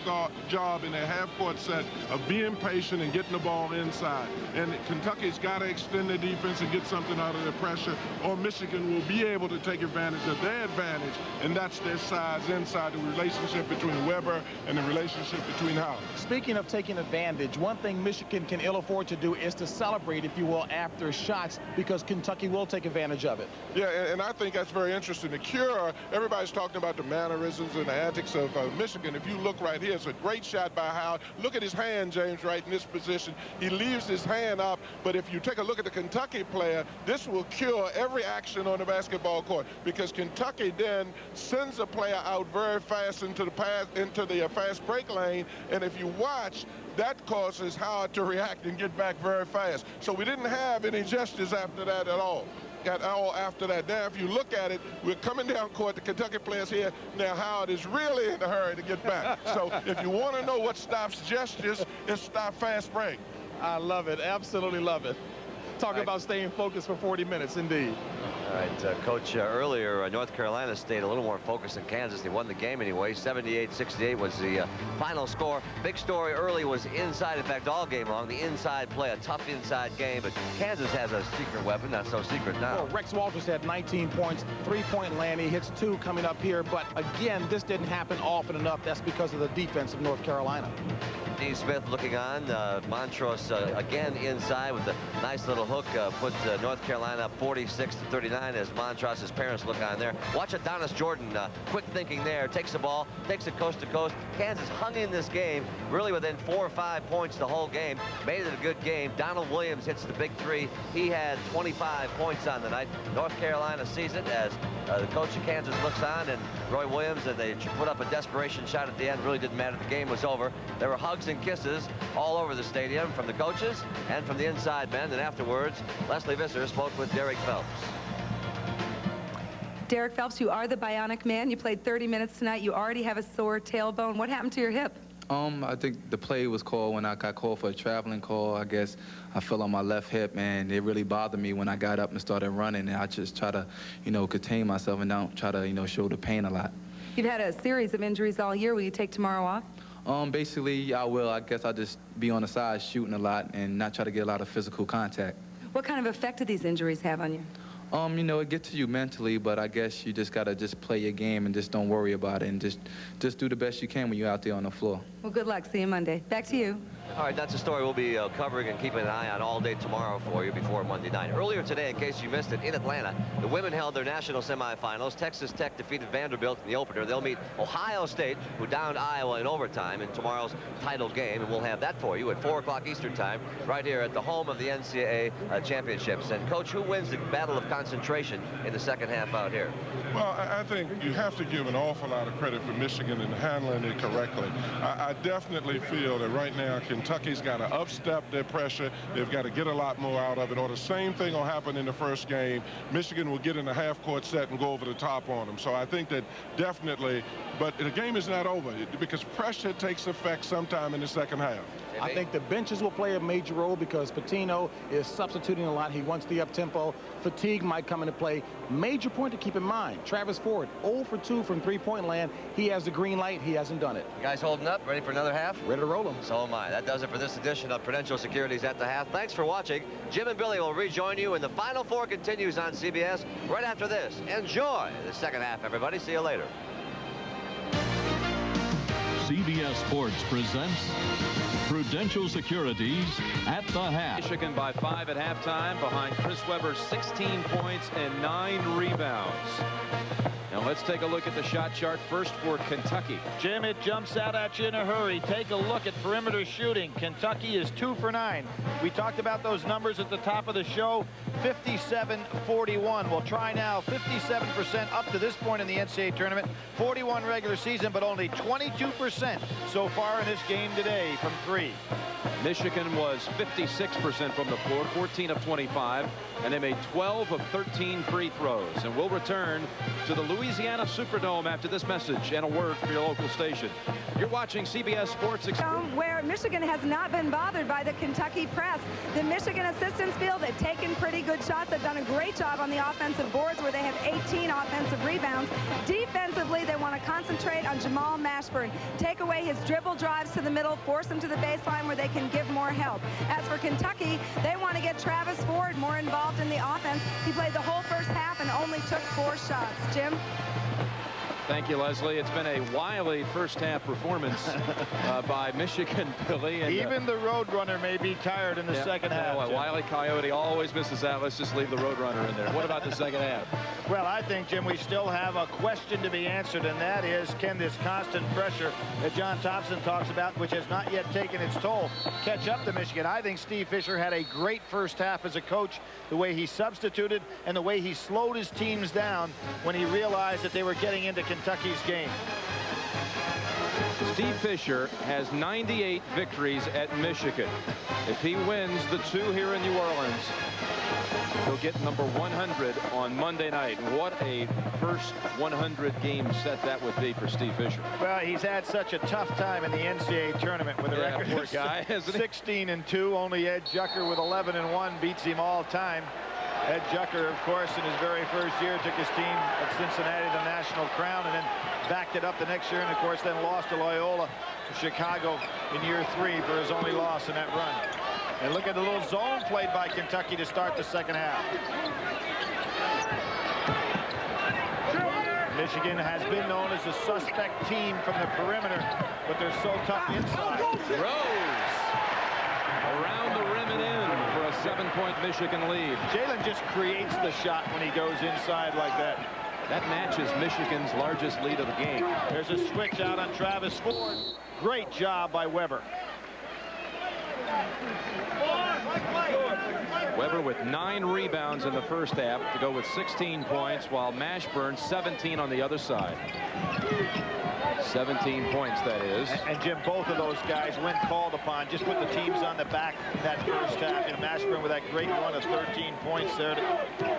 job in their half-court set of being patient and getting the ball inside. And Kentucky's got to extend their defense and get something out of their pressure, or Michigan will be able to take advantage of their advantage, and that's their size inside, the relationship between Weber and the relationship between Howard. Speaking of taking advantage, one thing Michigan can ill afford to do is to celebrate, if you will, after shots, because Kentucky will take advantage of it. Yeah, and I think that's very interesting. The cure, everybody's talking about the mannerisms and the antics of Michigan. If you look right here, it's a great shot by Howard. Look at his hand, James, right in this position. He leaves his hand up, but if you take a look at the Kentucky player, this will cure every action on the basketball court, because Kentucky then sends a player out very fast into the fast break lane, and if you watch, that causes Howard to react and get back very fast. So we didn't have any gestures after that at all. After that. Now, if you look at it, we're coming down court, the Kentucky players here. Now, Howard is really in a hurry to get back. So if you want to know what stops gestures, it's stop fast break. I love it. Absolutely love it. Talk about staying focused for 40 minutes, indeed. All right, Coach, earlier North Carolina stayed a little more focused than Kansas. They won the game anyway. 78-68 was the final score. Big story early was inside. In fact, all game long, the inside play, a tough inside game. But Kansas has a secret weapon, not so secret now. Well, Rex Walters had 19 points, 3-point land. He hits 2 coming up here. But again, this didn't happen often enough. That's because of the defense of North Carolina. Dean Smith looking on. Montrose again inside with a nice little hook. Put North Carolina up 46-39 as Montrose's parents look on there. Watch Adonis Jordan, quick thinking there. Takes the ball, takes it coast to coast. Kansas hung in this game, really within 4 or 5 points the whole game. Made it a good game. Donald Williams hits the big 3. He had 25 points on the night. North Carolina sees it as the coach of Kansas looks on, and Roy Williams, and they put up a desperation shot at the end. Really didn't matter. The game was over. There were hugs and kisses all over the stadium from the coaches and from the inside men. And afterwards, Leslie Visser spoke with Derek Phelps. Derek Phelps, you are the bionic man. You played 30 minutes tonight. You already have a sore tailbone. What happened to your hip? I think the play was called when I got called for a traveling call. I guess I fell on my left hip, and it really bothered me when I got up and started running. And I just try to, contain myself and don't try to, show the pain a lot. You've had a series of injuries all year. Will you take tomorrow off? Basically, I will. I guess I'll just be on the side shooting a lot and not try to get a lot of physical contact. What kind of effect do these injuries have on you? It gets to you mentally, but I guess you just got to just play your game and just don't worry about it and just do the best you can when you're out there on the floor. Well, good luck. See you Monday. Back to you. All right, that's a story we'll be covering and keeping an eye on all day tomorrow for you before Monday night. Earlier today, in case you missed it, in Atlanta, the women held their national semifinals. Texas Tech defeated Vanderbilt in the opener. They'll meet Ohio State, who downed Iowa in overtime in tomorrow's title game, and we'll have that for you at 4 o'clock Eastern time, right here at the home of the NCAA championships. And, Coach, who wins the battle of concentration in the second half out here? Well, I think you have to give an awful lot of credit for Michigan in handling it correctly. I definitely feel that right now Kentucky's got to upstep their pressure. They've got to get a lot more out of it, or the same thing will happen in the first game. Michigan will get in a half-court set and go over the top on them. So I think that definitely, but the game is not over because pressure takes effect sometime in the second half. I think the benches will play a major role because Patino is substituting a lot. He wants the up-tempo. Fatigue might come into play. Major point to keep in mind, Travis Ford, 0 for 2 from 3-point land. He has the green light. He hasn't done it. You guys holding up? Ready for another half? Ready to roll them. So am I. That does it for this edition of Prudential Securities at the Half. Thanks for watching. Jim and Billy will rejoin you, and the Final Four continues on CBS right after this. Enjoy the second half, everybody. See you later. CBS Sports presents Prudential Securities at the half. Michigan by 5 at halftime behind Chris Webber's 16 points and 9 rebounds. Now let's take a look at the shot chart first for Kentucky. Jim, it jumps out at you in a hurry. Take a look at perimeter shooting. Kentucky is 2 for 9. We talked about those numbers at the top of the show. 57-41. We'll try now. 57% up to this point in the NCAA tournament. 41 regular season, but only 22% so far in this game today from 3. Michigan was 56% from the floor, 14 of 25, and they made 12 of 13 free throws. And we'll return to the Louisiana Superdome after this message and a word from your local station. You're watching CBS Sports Experience. Where Michigan has not been bothered by the Kentucky press. The Michigan assistants feel they've taken pretty good shots. They've done a great job on the offensive boards where they have 18 offensive rebounds. Defensively, they want to concentrate on Jamal Mashburn. Take away his dribble drives to the middle, force him to the baseline where they can give more help. As for Kentucky, they want to get Travis Ford more involved in the offense. He played the whole first half and only took 4 shots. Jim? Thank you, Leslie. It's been a wily first half performance by Michigan, Billy. And, even the Roadrunner may be tired in the second half. A wily Coyote always misses that. Let's just leave the Roadrunner in there. What about the second half? Well, I think, Jim, we still have a question to be answered, and that is, can this constant pressure that John Thompson talks about, which has not yet taken its toll, catch up to Michigan? I think Steve Fisher had a great first half as a coach, the way he substituted and the way he slowed his teams down when he realized that they were getting into Kentucky's game. Steve Fisher has 98 victories at Michigan. If he wins the 2 here in New Orleans, he'll get number 100 on Monday night. What a first 100 game set that would be for Steve Fisher. Well, he's had such a tough time in the NCAA tournament with the record poor guy, 16-2. Only Ed Jucker with 11-1 beats him all time. Ed Jucker, of course, in his very first year, took his team at Cincinnati to the national crown and then backed it up the next year, and of course then lost to Loyola of Chicago in year 3 for his only loss in that run. And look at the little zone played by Kentucky to start the second half. Michigan has been known as a suspect team from the perimeter, but they're so tough inside. Rose around the rim and in for a 7-point Michigan lead. Jalen just creates the shot when he goes inside like that. That matches Michigan's largest lead of the game. There's a switch out on Travis Ford. Great job by Weber. Weber with 9 rebounds in the first half to go with 16 points, while Mashburn 17 on the other side. 17 points, that is. And Jim, both of those guys, when called upon, just put the teams on the back in that first half. And Mashburn with that great run of 13 points there.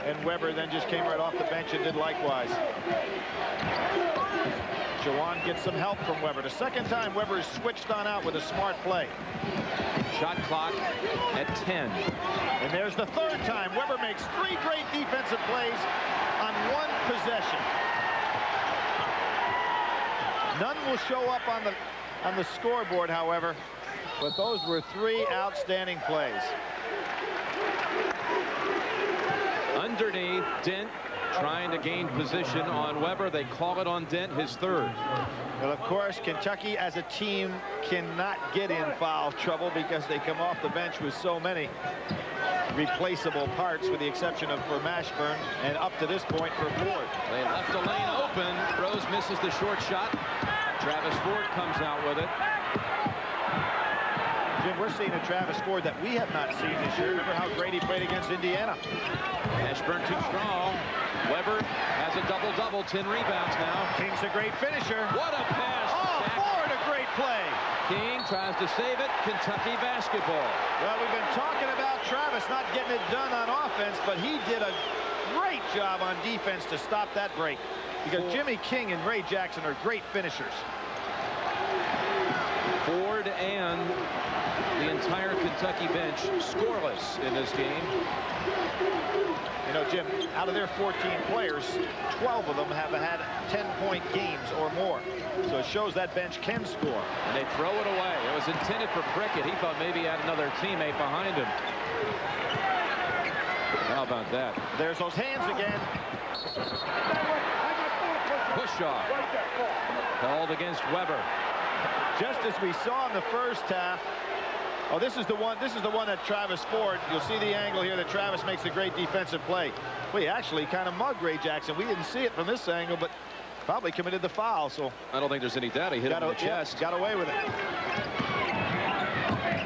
And Weber then just came right off the bench and did likewise. Jawan gets some help from Weber. The second time Weber is switched on out with a smart play. Shot clock at 10. And there's the third time. Weber makes 3 great defensive plays on 1 possession. None will show up on the scoreboard, however, but those were 3 outstanding plays. Underneath, Dent trying to gain position on Weber. They call it on Dent, his third. Well, of course, Kentucky as a team cannot get in foul trouble because they come off the bench with so many replaceable parts, with the exception of for Mashburn and up to this point for Ford. They left the lane open. Rose misses the short shot. Travis Ford comes out with it. Jim, we're seeing a Travis Ford that we have not seen this year. Remember how great he played against Indiana. Mashburn too strong. Weber has a double-double, 10 rebounds now. King's a great finisher. What a pass! Oh, Ford, a great play. King tries to save it. Kentucky basketball. Well, we've been talking about Travis not getting it done on offense, but he did a great job on defense to stop that break, because Jimmy King and Ray Jackson are great finishers. Ford and the entire Kentucky bench scoreless in this game. You know, Jim, out of their 14 players, 12 of them have had 10-point games or more. So it shows that bench can score. And they throw it away. It was intended for Prickett. He thought maybe he had another teammate behind him. How about that? There's those hands again. Push off. Called against Weber. Just as we saw in the first half. Oh, this is the one that Travis Ford, you'll see the angle here that Travis makes a great defensive play. Well, he actually kind of mugged Ray Jackson. We didn't see it from this angle, but probably committed the foul. So I don't think there's any doubt he hit him in the chest. Got away with it.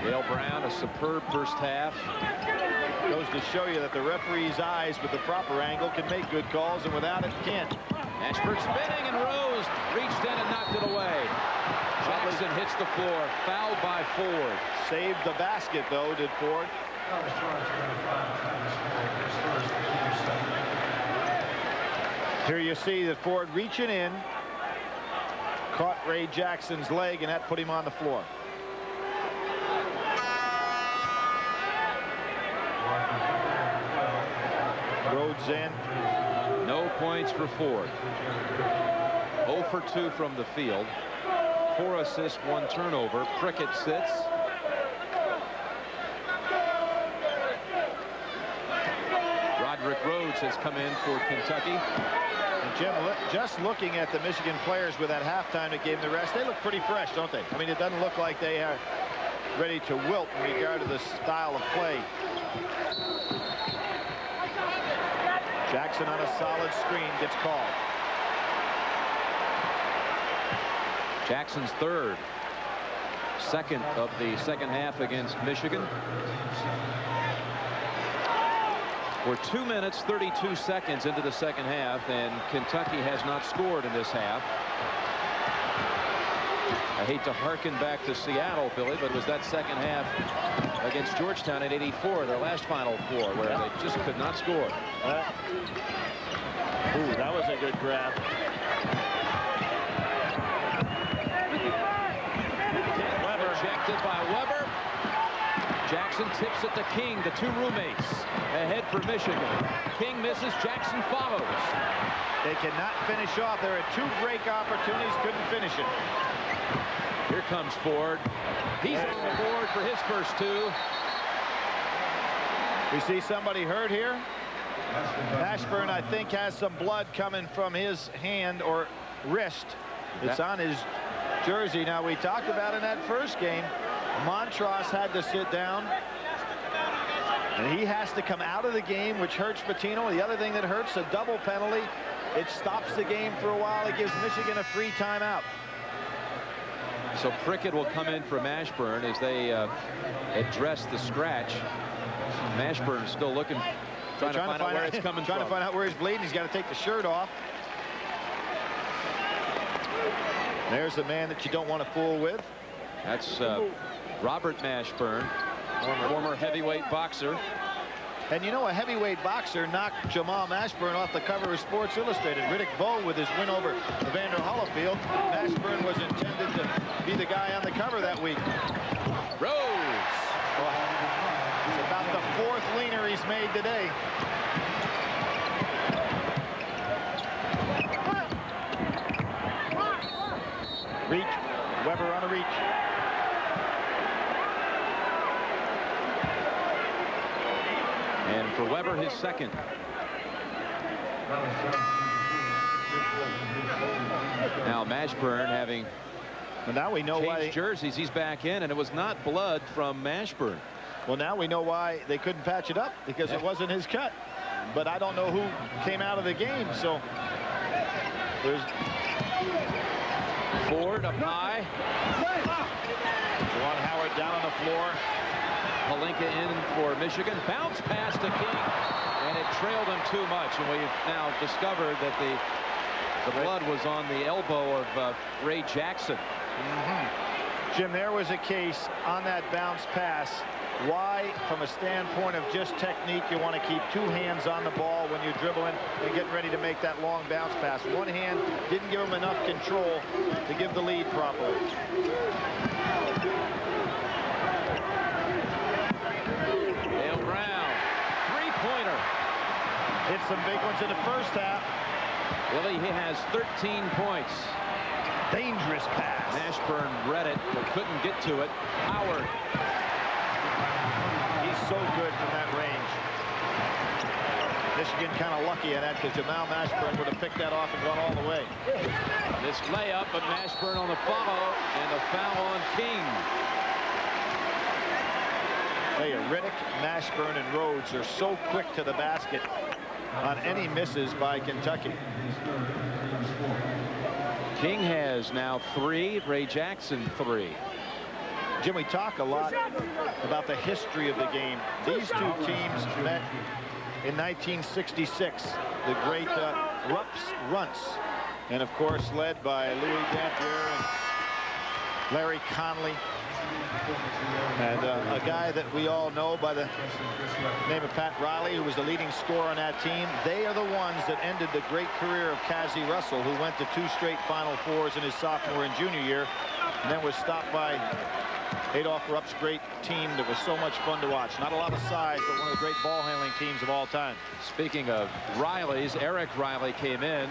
Dale Brown, a superb first half. Goes to show you that the referee's eyes with the proper angle can make good calls, and without it, can't. Ashford spinning, and Rose reached in and knocked it away. Jackson hits the floor, fouled by Ford. Saved the basket, though, did Ford. Here you see that Ford reaching in, caught Ray Jackson's leg, and that put him on the floor. Rhodes in. No points for Ford. 0 for 2 from the field. 4 assists, 1 turnover. Prickett sits. Roderick Rhodes has come in for Kentucky. And Jim, just looking at the Michigan players with that halftime that gave them the rest, they look pretty fresh, don't they? I mean, it doesn't look like they are ready to wilt in regard to the style of play. Jackson on a solid screen gets called. Jackson's third. Second of the second half against Michigan. We're 2 minutes 32 seconds into the second half, and Kentucky has not scored in this half. I hate to hearken back to Seattle, Billy, but it was that second half against Georgetown in '84, their last Final Four, where they just could not score. Ooh, that was a good grab. Rejected by Weber. Jackson tips it to King, the 2 roommates. ahead for Michigan. King misses. Jackson follows. They cannot finish off. There are 2 break opportunities. Couldn't finish it. Here comes Ford. He's on the board for his first 2. We see somebody hurt here. Mashburn, I think, has some blood coming from his hand or wrist. It's on his jersey. Now, we talked about in that first game, Montross had to sit down. And he has to come out of the game, which hurts Pitino. The other thing that hurts, a double penalty. It stops the game for a while. It gives Michigan a free timeout. So Prickett will come in for Mashburn as they address the scratch. Mashburn is still looking, trying to find out where it's coming from. Trying to find out where he's bleeding. He's got to take the shirt off. There's the man that you don't want to fool with. That's Robert Mashburn, former heavyweight boxer. And you know, a heavyweight boxer knocked Jamal Mashburn off the cover of Sports Illustrated. Riddick Bowe with his win over Evander Holyfield. Mashburn was intended to be the guy on the cover that week. Rose. It's about the 4th leaner he's made today. Reach. Weber on a reach. And for Weber, his second. Now Mashburn having now we know why jerseys. He's back in, and it was not blood from Mashburn. Well, now we know why they couldn't patch it up, because it wasn't his cut. But I don't know who came out of the game. So there's Ford up high. Juwan Howard down on the floor. Palinka in for Michigan. Bounce pass to King, and it trailed him too much. And we've now discovered that the blood was on the elbow of Ray Jackson. Jim, there was a case on that bounce pass. Why, from a standpoint of just technique, you want to keep 2 hands on the ball when you're dribbling and getting ready to make that long bounce pass. One hand didn't give him enough control to give the lead properly. Dale Brown, 3-pointer. Hit some big ones in the first half. Willie, he has 13 points. Dangerous pass. Mashburn read it, but couldn't get to it. Howard. He's so good from that range. Michigan kind of lucky at that, because Jamal Mashburn would have picked that off and gone all the way. This layup, but Mashburn on the follow, and a foul on King. Riddick, Mashburn, and Rhodes are so quick to the basket on any misses by Kentucky. King has now 3, Ray Jackson 3. Jim, we talk a lot about the history of the game. These 2 teams met in 1966, the great Runts, and of course led by Louis Dampier and Larry Conley, and a guy that we all know by the name of Pat Riley, who was the leading scorer on that team. They are the ones that ended the great career of Cazzie Russell, who went to 2 straight Final Fours in his sophomore and junior year, and then was stopped by Adolph Rupp's great team that was so much fun to watch. Not a lot of size, but one of the great ball handling teams of all time. Speaking of Riley's, Eric Riley came in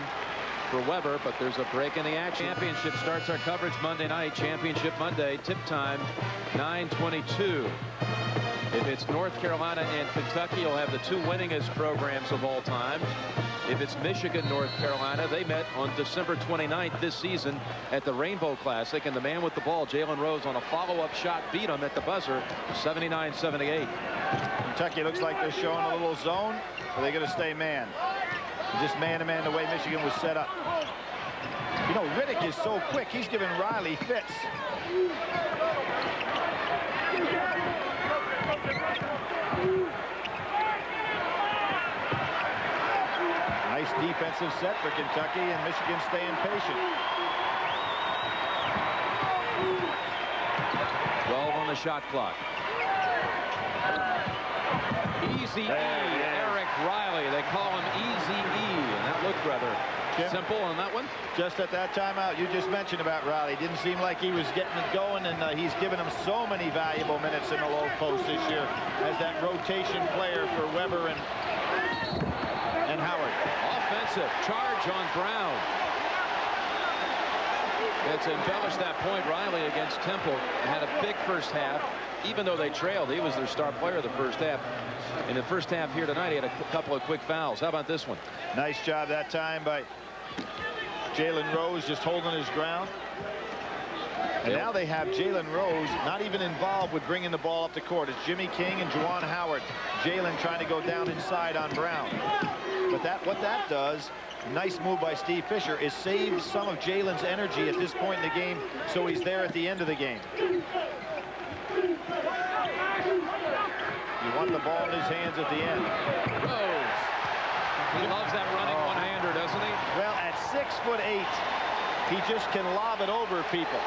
for Weber, but there's a break in the action. Championship starts our coverage Monday night. Championship Monday, tip time 9:22. If it's North Carolina and Kentucky, you'll have the 2 winningest programs of all time. If it's Michigan, North Carolina, they met on December 29th this season at the Rainbow Classic, and the man with the ball, Jalen Rose, on a follow-up shot beat him at the buzzer, 79-78. Kentucky looks like they're showing a little zone. Are they going to stay man? Just man-to-man the way Michigan was set up. You know, Riddick is so quick. He's giving Riley fits. Nice defensive set for Kentucky, and Michigan staying patient. 12 on the shot clock. Easy E, Eric Riley. They call him Easy E, and that looked rather Simple on that one. Just at that timeout you just mentioned about Riley. Didn't seem like he was getting it going, and he's given him so many valuable minutes in the low post this year as that rotation player for Weber and Howard. Offensive charge on Brown. It's embellished that point. Riley against Temple had a big first half. Even though they trailed, he was their star player of the first half. In the first half here tonight, he had a couple of quick fouls. How about this one? Nice job that time by Jalen Rose, just holding his ground. And now they have Jalen Rose not even involved with bringing the ball up the court. It's Jimmy King and Juwan Howard. Jalen trying to go down inside on Brown. But what that does, nice move by Steve Fisher, is save some of Jalen's energy at this point in the game so he's there at the end of the game. You want the ball in his hands at the end. Rose. He loves that running one-hander, doesn't he? Well, at 6'8", he just can lob it over people.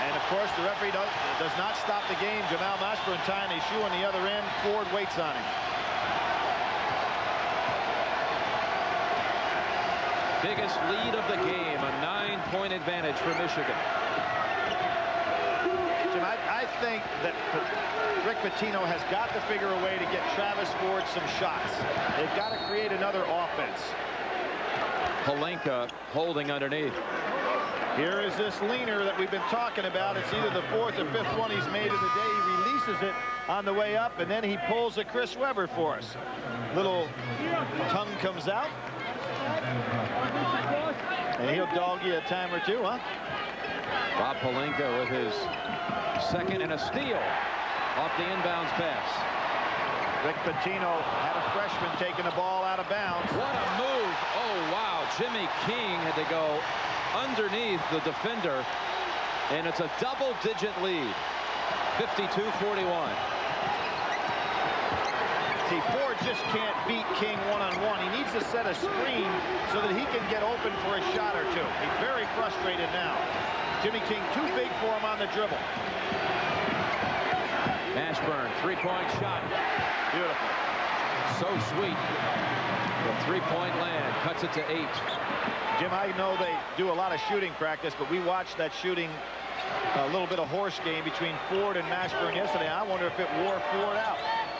And of course, the referee does not stop the game. Jamal Mashburn tying his shoe on the other end. Ford waits on him. Biggest lead of the game, a 9-point advantage for Michigan. Jim, I think that Rick Pitino has got to figure a way to get Travis Ford some shots. They've got to create another offense. Palenka holding underneath. Here is this leaner that we've been talking about. It's either the fourth or fifth one he's made of the day. He releases it on the way up, and then he pulls a Chris Webber for us. Little tongue comes out. And he'll dog you a time or two, huh? Bob Palenka with his second and a steal off the inbounds pass. Rick Pitino had a freshman taking the ball out of bounds. What a move. Oh, wow. Jimmy King had to go underneath the defender, and it's a double-digit lead. 52-41. See, Ford just can't beat King one-on-one. He needs to set a screen so that he can get open for a shot or two. He's very frustrated now. Jimmy King too big for him on the dribble. Mashburn, three-point shot. Beautiful. So sweet. The three-point land cuts it to 8. Jim, I know they do a lot of shooting practice, but we watched that shooting, a little bit of horse game between Ford and Mashburn yesterday. I wonder if it wore Ford out.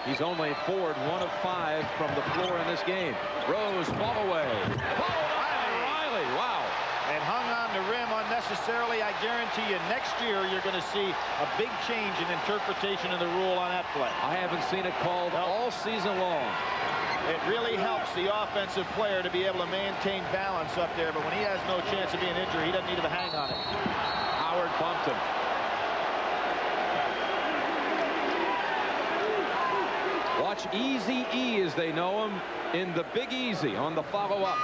He's only Ford 1 of 5 from the floor in this game. Rose, ball away. Riley, wow. And hung on the rim unnecessarily. I guarantee you next year you're going to see a big change in interpretation of the rule on that play. I haven't seen it called all season long. It really helps the offensive player to be able to maintain balance up there, but when he has no chance of being injured, he doesn't need to hang on it. Howard bumped him. Watch Easy E, as they know him, in the Big Easy on the follow-up.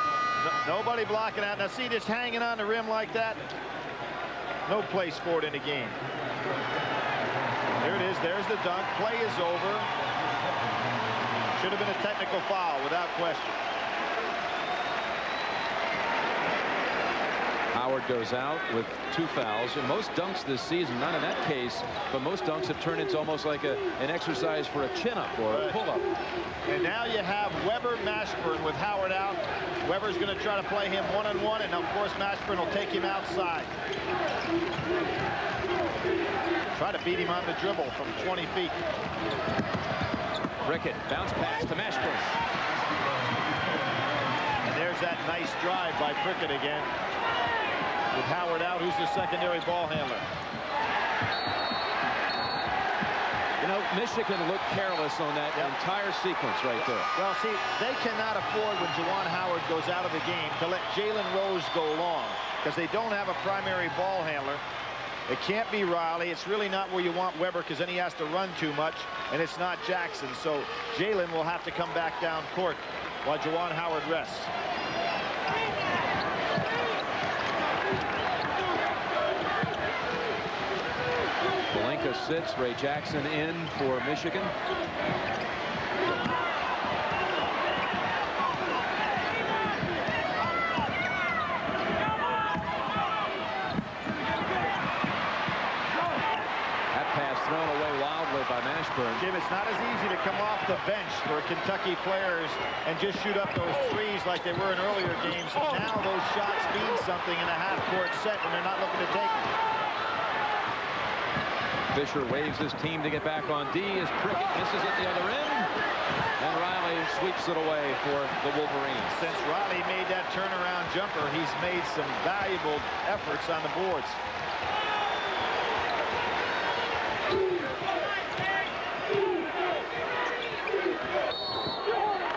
Nobody blocking out. Now see, just hanging on the rim like that. No place for it in the game. There it is. There's the dunk. Play is over. Should have been a technical foul without question. Howard goes out with 2 fouls. And most dunks this season, not in that case, but most dunks have turned into almost like an exercise for a chin-up or a pull-up. And now you have Webber, Mashburn with Howard out. Weber's going to try to play him one-on-one, and of course Mashburn will take him outside. Try to beat him on the dribble from 20 feet. Rickett, bounce pass to Mashburn. And there's that nice drive by Prickett again. With Howard out, who's the secondary ball handler. You know, Michigan looked careless on that entire sequence right there. Well, see, they cannot afford when Juwan Howard goes out of the game to let Jalen Rose go long because they don't have a primary ball handler. It can't be Riley. It's really not where you want Webber because then he has to run too much, and it's not Jackson. So Jalen will have to come back down court while Juwan Howard rests. Palenka sits. Ray Jackson in for Michigan. Jim, it's It's not as easy to come off the bench for Kentucky players and just shoot up those threes like they were in earlier games. Now those shots mean something in a half-court set, and they're not looking to take them. Fisher waves his team to get back on D as Prickett misses at the other end. And Riley sweeps it away for the Wolverines. Since Riley made that turnaround jumper, he's made some valuable efforts on the boards.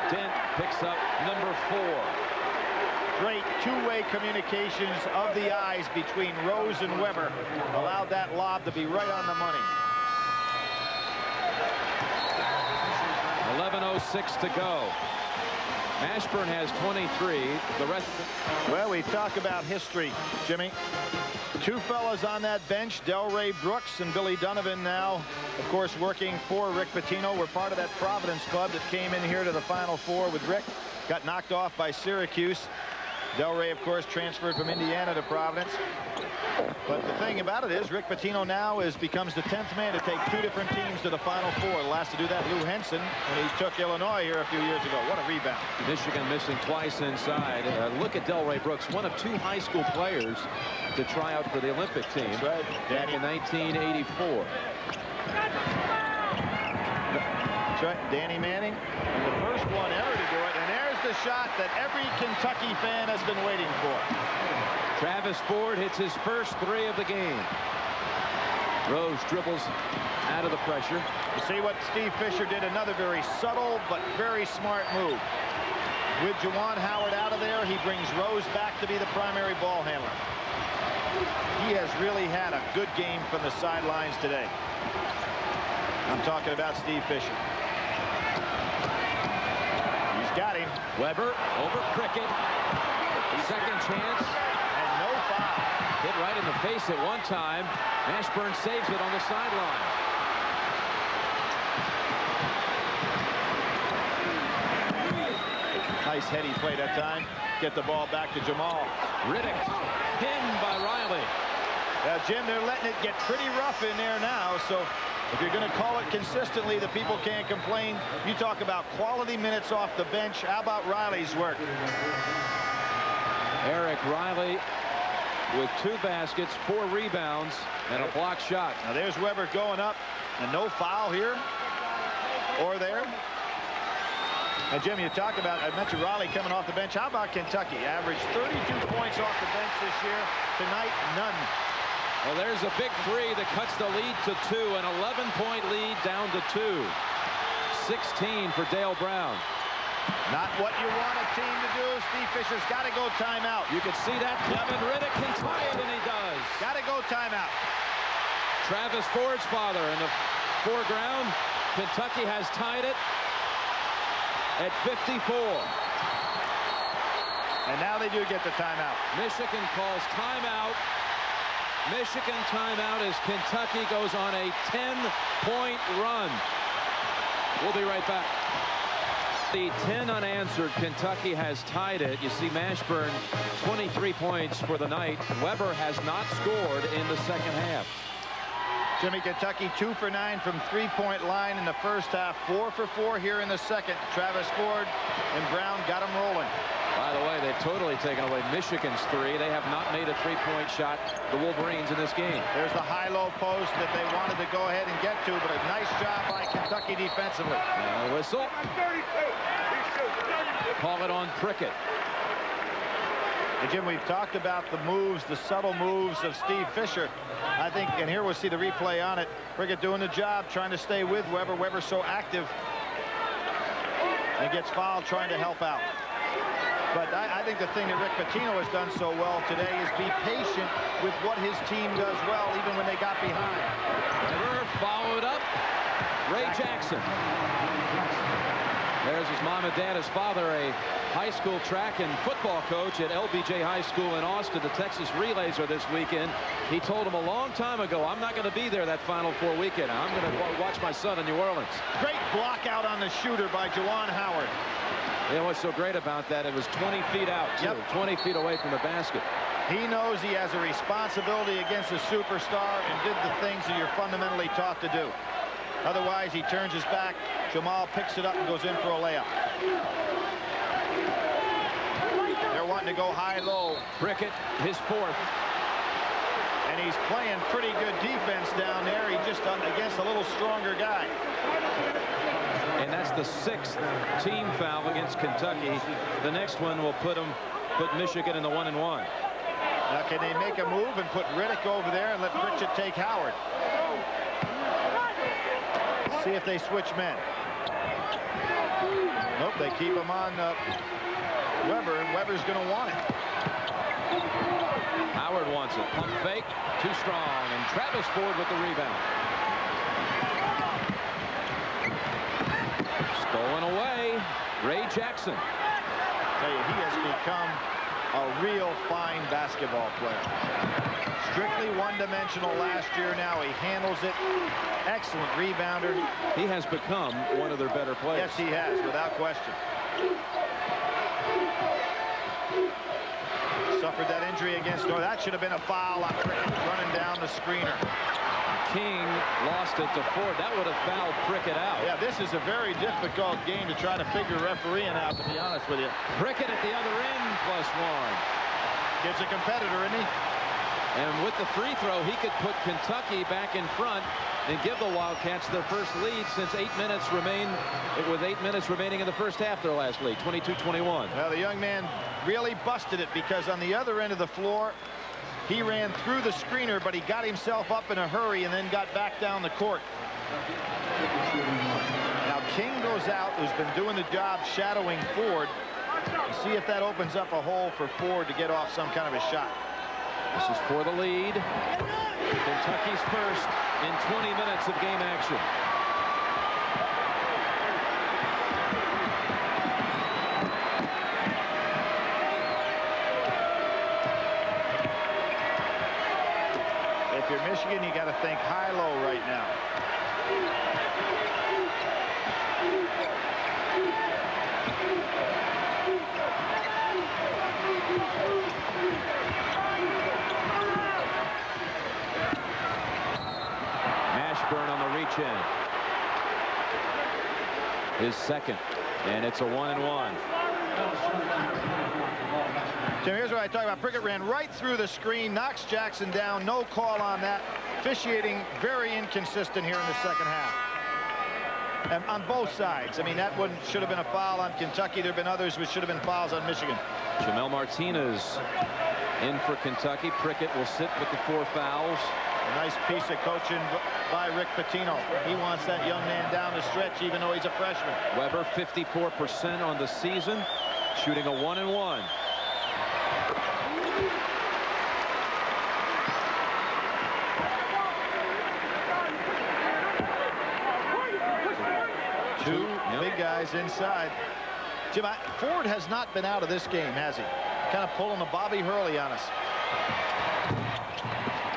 Dent picks up number 4. Great two-way communications of the eyes between Rose and Weber allowed that lob to be right on the money. 11:06 to go. Mashburn has 23. The rest. Well, we talk about history, Jimmy. Two fellas on that bench, Delray Brooks and Billy Donovan, now, of course, working for Rick Pitino. We're part of that Providence club that came in here to the Final Four with Rick. Got knocked off by Syracuse. Delray, of course, transferred from Indiana to Providence. But the thing about it is, Rick Pitino now becomes the 10th man to take 2 different teams to the Final Four. The last to do that, Lou Henson, when he took Illinois here a few years ago. What a rebound. Michigan missing twice inside. Look at Delray Brooks, one of 2 high school players to try out for the Olympic team. That's right. Back in 1984. That's right, Danny Manning, the first one ever to do it. And there's the shot that every Kentucky fan has been waiting for. Travis Ford hits his first 3 of the game. Rose dribbles out of the pressure. You see what Steve Fisher did, another very subtle but very smart move. With Juwan Howard out of there, he brings Rose back to be the primary ball handler. He has really had a good game from the sidelines today. I'm talking about Steve Fisher. He's got him. Weber over Prickett. Second chance. And no foul. Hit right in the face at one time. Mashburn saves it on the sideline. Nice heady play that time. Get the ball back to Jamal. Riddick pinned by Riley. Jim, they're letting it get pretty rough in there now, so if you're going to call it consistently, the people can't complain. You talk about quality minutes off the bench. How about Riley's work? Eric Riley with 2 baskets, 4 rebounds, and a block shot. Now there's Weber going up, and no foul here or there. And Jim, you talk about, I mentioned Riley coming off the bench. How about Kentucky? Averaged 32 points off the bench this year. Tonight, none. Well, there's a big 3 that cuts the lead to 2, an 11-point lead down to 2. 16 for Dale Brown. Not what you want a team to do. Steve Fisher's got to go timeout. You can see that. Kevin Riddick can tie it, and he does. Got to go timeout. Travis Ford's father in the foreground. Kentucky has tied it at 54. And now they do get the timeout. Michigan calls timeout. Michigan timeout as Kentucky goes on a 10-point run. We'll be right back. The 10 unanswered. Kentucky has tied it. You see Mashburn 23 points for the night. Weber has not scored in the second half. Jimmy, Kentucky 2 for 9 from 3-point line in the first half. 4 for 4 here in the second. Travis Ford and Brown got them rolling. By the way, they've totally taken away Michigan's 3. They have not made a 3-point shot, the Wolverines, in this game. There's the high-low post that they wanted to go ahead and get to, but a nice job by Kentucky defensively. And a whistle. Call it on Prickett. And Jim, we've talked about the moves, the subtle moves of Steve Fisher. I think, and here we'll see the replay on it. Prickett doing the job, trying to stay with Weber. Weber's so active and gets fouled trying to help out. But I think the thing that Rick Pitino has done so well today is be patient with what his team does well, even when they got behind. Weber followed up. Ray Jackson. There's his mom and dad, his father, a high school track and football coach at LBJ High School in Austin. The Texas Relays are this weekend. He told him a long time ago, I'm not going to be there that Final Four weekend. I'm going to watch my son in New Orleans. Great block out on the shooter by Juwan Howard. You know what's so great about that? It was 20 feet out, too. Yep. 20 feet away from the basket. He knows he has a responsibility against a superstar and did the things that you're fundamentally taught to do. Otherwise, he turns his back. Jamal picks it up and goes in for a layup. They're wanting to go high-low. Prickett, his fourth. And he's playing pretty good defense down there. He just against a little stronger guy. And that's the 6th team foul against Kentucky. The next one will put Michigan in the 1-1. Now, can they make a move and put Riddick over there and let Pritchett take Howard? See if they switch men. Nope, they keep him on Weber, and Weber's going to want it. Howard wants it. Pump fake. Too strong. And Travis Ford with the rebound. Stolen away. Ray Jackson. Tell you, he has become a real fine basketball player. Strictly one-dimensional last year. Now he handles it. Excellent rebounder. He has become one of their better players. Yes, he has, without question. Suffered that injury against North. That should have been a foul on Prickett running down the screener. King lost it to Ford. That would have fouled Prickett out. Yeah, this is a very difficult game to try to figure refereeing out, to be honest with you. Prickett at the other end, +1. Kid's a competitor, isn't he? And with the free throw, he could put Kentucky back in front and give the Wildcats their first lead since 8 minutes remain. With 8 minutes remaining in the first half, their last lead, 22-21. Well, the young man really busted it because on the other end of the floor, he ran through the screener, but he got himself up in a hurry and then got back down the court. Now King goes out, who's been doing the job shadowing Ford. See if that opens up a hole for Ford to get off some kind of a shot. This is for the lead. Kentucky's first in 20 minutes of game action. If you're Michigan, you got to think high-low right now. Mashburn on the reach-in. His second, and it's a 1-1. Jim, here's what I talk about. Prickett ran right through the screen, knocks Jackson down. No call on that. Officiating very inconsistent here in the second half. And on both sides. I mean, that one should have been a foul on Kentucky. There have been others which should have been fouls on Michigan. Jamel Martinez in for Kentucky. Prickett will sit with the 4 fouls. A nice piece of coaching by Rick Pitino. He wants that young man down the stretch, even though he's a freshman. Weber 54% on the season, shooting a 1-1. Two big guys inside. Jim, Ford has not been out of this game, has he? Kind of pulling the Bobby Hurley on us.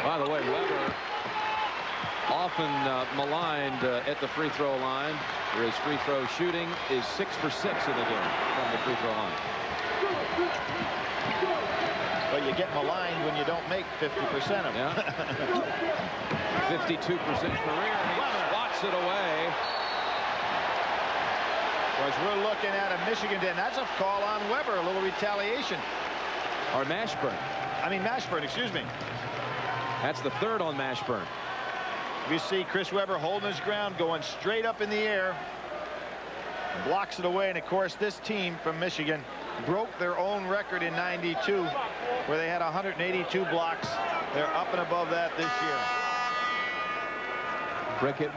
By the way, Weber often maligned at the free throw line, where his free throw shooting is 6 for 6 in the game from the free throw line. Well, you get maligned when you don't make 50% of them. Yeah. 52% career. He swats it away. As we're looking at a Michigan, and that's a call on Weber, a little retaliation. Or Mashburn. Mashburn, excuse me. That's the 3rd on Mashburn. You see Chris Weber holding his ground, going straight up in the air. Blocks it away, and of course this team from Michigan broke their own record in '92, where they had 182 blocks. They're up and above that this year. Prickett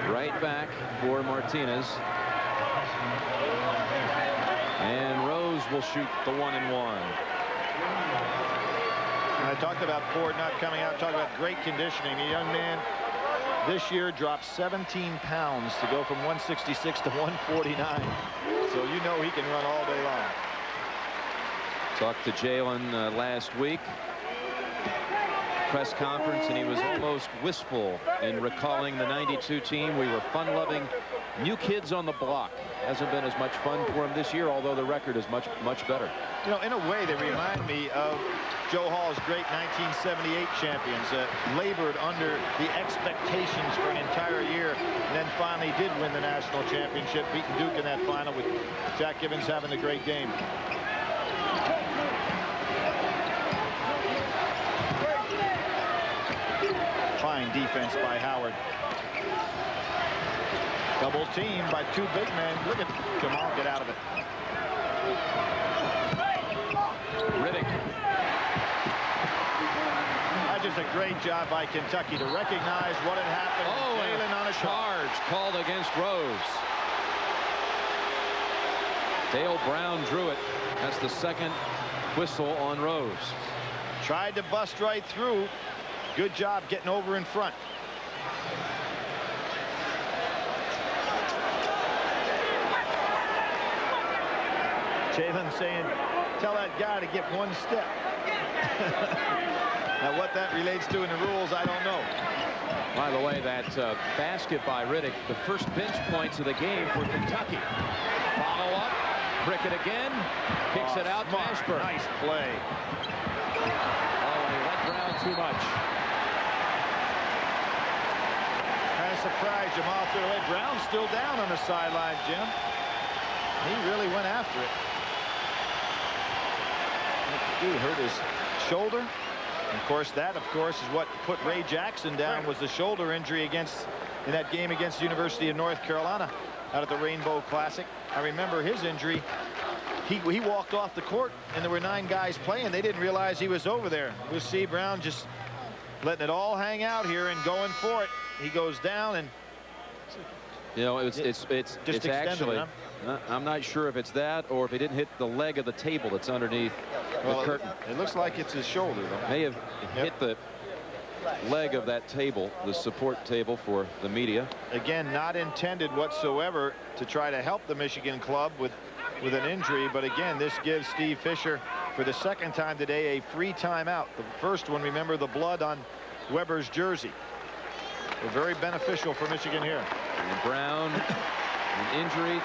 right back for Martinez. And Rose will shoot the 1-1. And I talked about Ford not coming out, talked about great conditioning. The young man this year dropped 17 pounds to go from 166 to 149. So you know he can run all day long. Talked to Jalen last week. Press conference, and he was almost wistful in recalling the '92 team. We were fun-loving new kids on the block. Hasn't been as much fun for him this year, although the record is much better. You know, in a way, they remind me of Joe Hall's great 1978 champions that labored under the expectations for an entire year and then finally did win the national championship, beating Duke in that final with Jack Gibbons having a great game. Fine defense by Howard. Double team by two big men. Look at Jamal get out of it. Riddick. Just a great job by Kentucky to recognize what had happened. Oh, Jalen on a charge called against Rose. Dale Brown drew it. That's the second whistle on Rose. Tried to bust right through. Good job getting over in front. Jalen saying, tell that guy to get one step. Now, what that relates to in the rules, I don't know. By the way, that basket by Riddick, the first bench points of the game for Kentucky. Follow up, Cricket again, kicks it out. Mashburn. Nice play. Oh, and he let Brown too much. Kind of surprised Jamal threw it away. Brown's still down on the sideline, Jim. He really went after it. Dude hurt his shoulder. Of course, that, is what put Ray Jackson down, was the shoulder injury in that game against the University of North Carolina out at the Rainbow Classic. I remember his injury. He walked off the court, and there were 9 guys playing. They didn't realize he was over there. We'll see Brown just letting it all hang out here and going for it. He goes down, and you know, it's actually. Huh? I'm not sure if it's that or if he didn't hit the leg of the table that's underneath the curtain. It looks like it's his shoulder, though. May have hit the leg of that table, the support table for the media. Again, not intended whatsoever to try to help the Michigan club with an injury, but again, this gives Steve Fisher, for the second time today, a free timeout. The first one, remember, the blood on Weber's jersey. So very beneficial for Michigan here. And Brown, an injury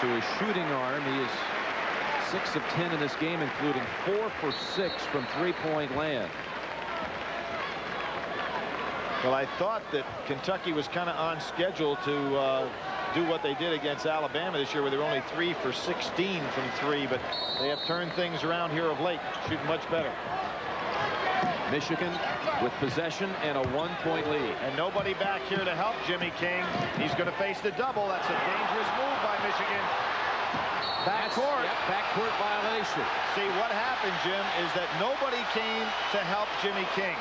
to his shooting arm. He is 6 of 10 in this game, including 4 for 6 from three-point land. Well, I thought that Kentucky was kind of on schedule to do what they did against Alabama this year, where they were only 3 for 16 from 3, but they have turned things around here of late, shooting much better. Michigan with possession and a 1-point lead. And nobody back here to help Jimmy King. He's going to face the double. That's a dangerous move by Michigan. Backcourt. Yep, backcourt violation. See, what happened, Jim, is that nobody came to help Jimmy King.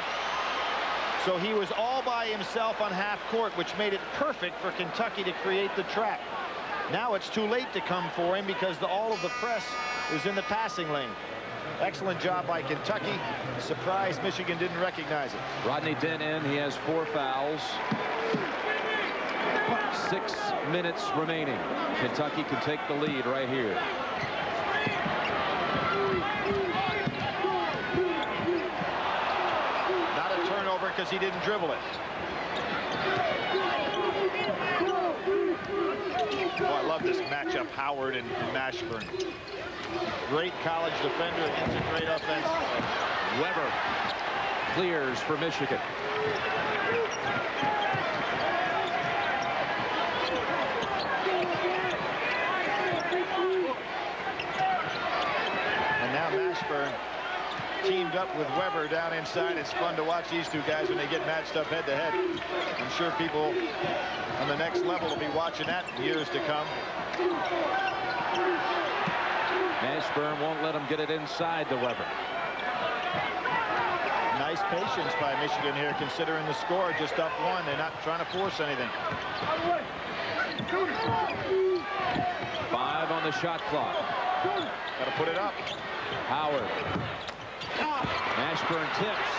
So he was all by himself on half court, which made it perfect for Kentucky to create the trap. Now it's too late to come for him because all of the press is in the passing lane. Excellent job by Kentucky. Surprised Michigan didn't recognize it. Rodney Dent in. He has 4 fouls. 6 minutes remaining. Kentucky can take the lead right here. Not a turnover because he didn't dribble it. Oh, I love this matchup, Howard and Mashburn. Great college defender against a great offense. Weber clears for Michigan. And now Mashburn teamed up with Weber down inside. It's fun to watch these two guys when they get matched up head to head. I'm sure people on the next level will be watching that in years to come. Mashburn won't let him get it inside to Weber. Nice patience by Michigan here, considering the score just up 1. They're not trying to force anything. 5 on the shot clock. Got to put it up. Howard. Mashburn tips.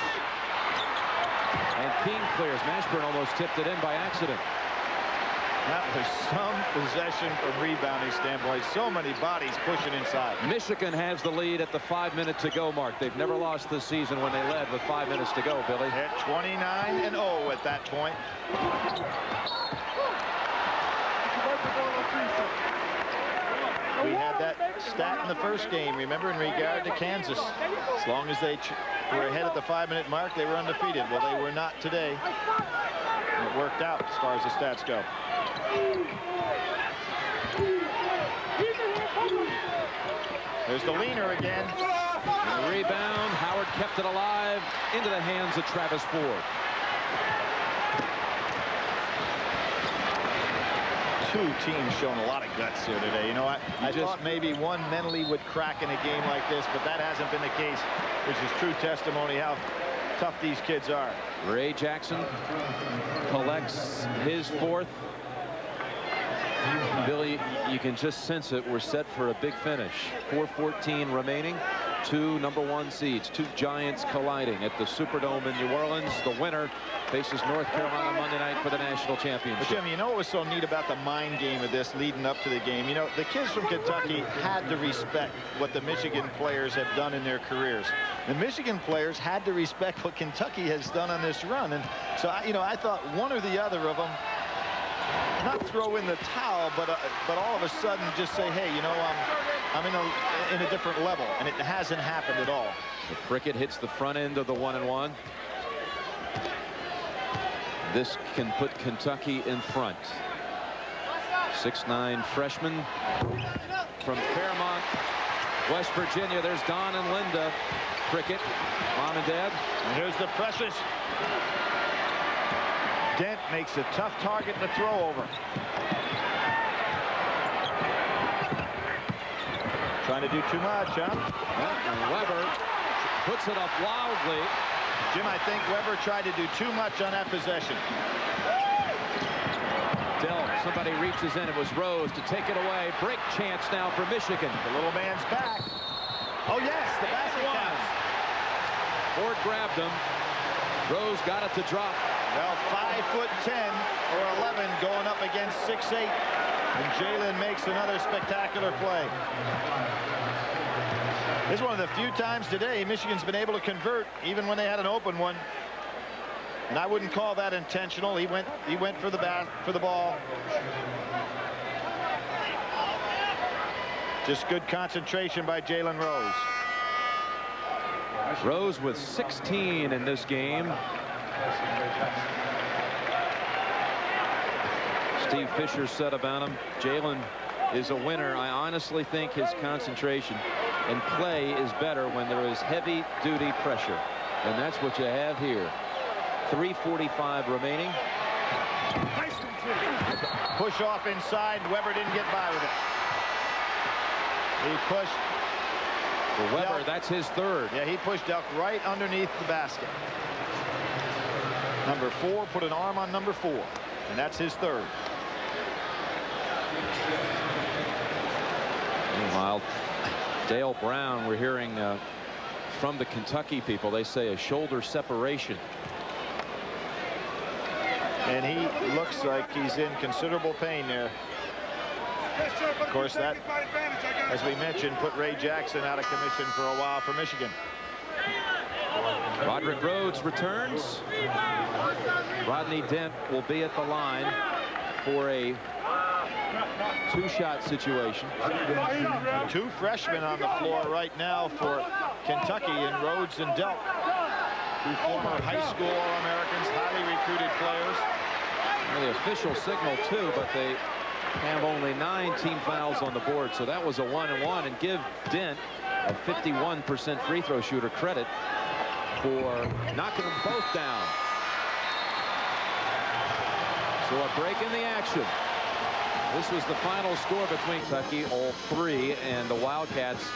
And King clears. Mashburn almost tipped it in by accident. That was some possession from rebounding standpoint. So many bodies pushing inside. Michigan has the lead at the 5-minute-to-go mark. They've never lost this season when they led with 5 minutes to go, Billy. At 29-0 at that point. We had that stat in the first game, remember, in regard to Kansas. As long as they were ahead at the 5-minute mark, they were undefeated. Well, they were not today. And it worked out as far as the stats go. There's the leaner again. And the rebound. Howard kept it alive into the hands of Travis Ford. Two teams showing a lot of guts here today. You know, I thought maybe one mentally would crack in a game like this, but that hasn't been the case, which is true testimony how tough these kids are. Ray Jackson collects his fourth. Billy, you can just sense it. We're set for a big finish. 4:14 remaining. Two #1 seeds, two giants colliding at the Superdome in New Orleans. The winner faces North Carolina Monday night for the national championship. But Jim, you know what was so neat about the mind game of this leading up to the game? You know, the kids from Kentucky had to respect what the Michigan players have done in their careers. The Michigan players had to respect what Kentucky has done on this run. And so, I thought one or the other of them, not throw in the towel, but all of a sudden just say, hey, I'm in a different level, and it hasn't happened at all. The Prickett hits the front end of the 1-and-1. This can put Kentucky in front. 6'9" freshman from Fairmont, West Virginia. There's Don and Linda Prickett, mom and dad. And here's the precious. Dent makes a tough target to throw over. Trying to do too much, huh? And Weber puts it up wildly. Jim, I think Weber tried to do too much on that possession. Dell, somebody reaches in. It was Rose to take it away. Break chance now for Michigan. The little man's back. Oh, yes, the basket counts. Ford grabbed him. Rose got it to drop. Well, 5'10" or 11 going up against 6'8". And Jalen makes another spectacular play. This is one of the few times today Michigan's been able to convert, even when they had an open one. And I wouldn't call that intentional. He went for the ball. Just good concentration by Jalen Rose. Rose with 16 in this game. Steve Fisher said about him, Jalen is a winner. I honestly think his concentration and play is better when there is heavy-duty pressure. And that's what you have here. 3:45 remaining. Push off inside. Weber didn't get by with it. He pushed. For Weber, that's his third. Yeah, he pushed Delk right underneath the basket. Number 4 put an arm on number 4. And that's his third. Meanwhile, Dale Brown, we're hearing from the Kentucky people, they say a shoulder separation. And he looks like he's in considerable pain there. Of course, that, as we mentioned, put Ray Jackson out of commission for a while for Michigan. Roderick Rhodes returns. Rodney Dent will be at the line for a two-shot situation. Two freshmen on the floor right now for Kentucky in Rhodes and Delk. Two former high school All-Americans, highly recruited players. Well, the official signal too, but they have only 9 team fouls on the board, so that was a 1-and-1. And give Dent, a 51% free throw shooter, credit for knocking them both down. So a break in the action. This was the final score between Kentucky, all 3, and the Wildcats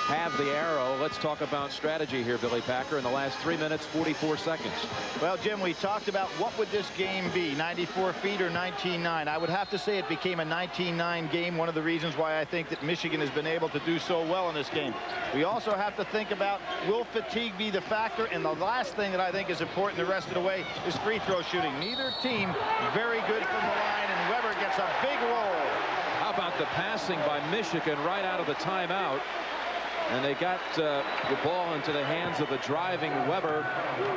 have the arrow. Let's talk about strategy here, Billy Packer, in the last 3 minutes, 44 seconds. Well, Jim, we talked about what would this game be, 94 feet or 19-9. I would have to say it became a 19-9 game. One of the reasons why I think that Michigan has been able to do so well in this game. We also have to think about, will fatigue be the factor? And the last thing that I think is important the rest of the way is free throw shooting. Neither team very good from the line, and Weber gets a big roll. How about the passing by Michigan right out of the timeout? And they got the ball into the hands of the driving Weber,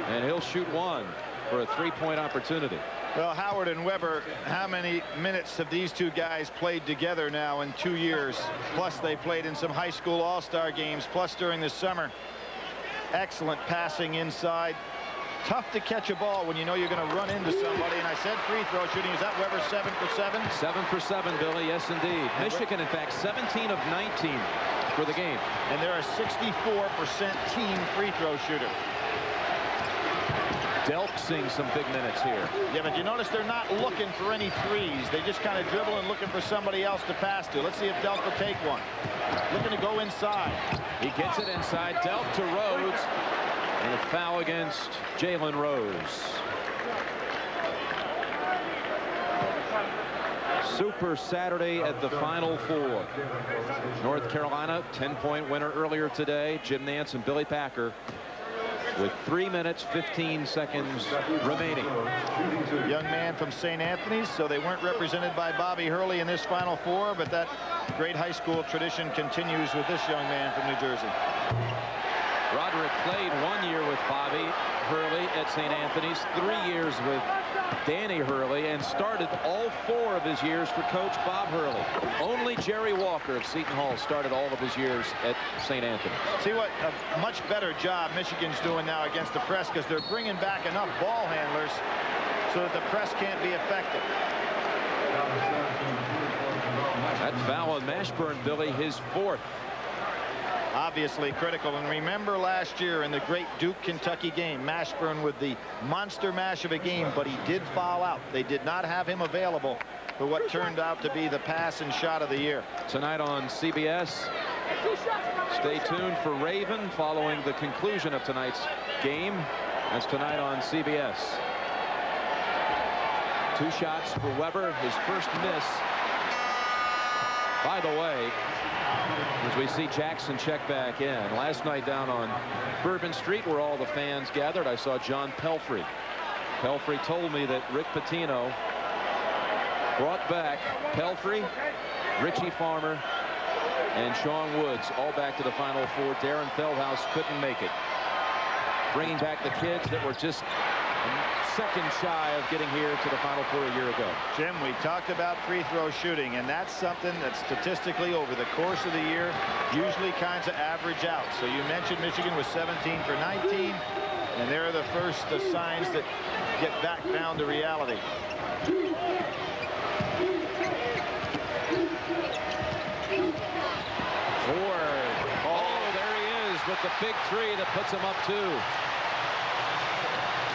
and he'll shoot one. for a three-point opportunity. Well, Howard and Weber, how many minutes have these two guys played together now in 2 years? Plus, they played in some high school all-star games, plus during the summer. Excellent passing inside. Tough to catch a ball when you know you're going to run into somebody. And I said free throw shooting. Is that Weber 7 for 7? 7 for 7, Billy. Yes, indeed. Michigan, in fact, 17 of 19 for the game. And they're a 64% team free throw shooter. Delk seeing some big minutes here. Yeah, but you notice they're not looking for any threes. They just kind of dribble and looking for somebody else to pass to. Let's see if Delk will take one. Looking to go inside. He gets it inside. Delk to Rhodes. And a foul against Jalen Rose. Super Saturday at the Final Four. North Carolina, 10-point winner earlier today. Jim Nance and Billy Packer with 3 minutes, 15 seconds remaining. Young man from St. Anthony's, so they weren't represented by Bobby Hurley in this Final Four, but that great high school tradition continues with this young man from New Jersey. Roderick played 1 year with Bobby Hurley at St. Anthony's, 3 years with Danny Hurley, and started all 4 of his years for Coach Bob Hurley. Only Jerry Walker of Seton Hall started all of his years at St. Anthony's. See what a much better job Michigan's doing now against the press, because they're bringing back enough ball handlers so that the press can't be effective. That foul on Mashburn, Billy, his 4th. Obviously critical. And remember last year in the great Duke-Kentucky game, Mashburn with the monster mash of a game, but he did foul out. They did not have him available for what turned out to be the pass and shot of the year. Tonight on CBS, stay tuned for Raven following the conclusion of tonight's game. That's tonight on CBS. 2 shots for Weber, his first miss. By the way, as we see Jackson check back in. Last night down on Bourbon Street, where all the fans gathered, I saw John Pelfrey. Pelfrey told me that Rick Pitino brought back Pelfrey, Richie Farmer, and Sean Woods, all back to the Final Four. Darren Feldhouse couldn't make it. Bringing back the kids that were just a second shy of getting here to the Final Four a year ago. Jim, we talked about free throw shooting, and that's something that statistically over the course of the year usually kinds of average out. So you mentioned Michigan was 17 for 19, and there are the first signs that get back down to reality. Ford. Oh, there he is with the big 3 that puts him up 2.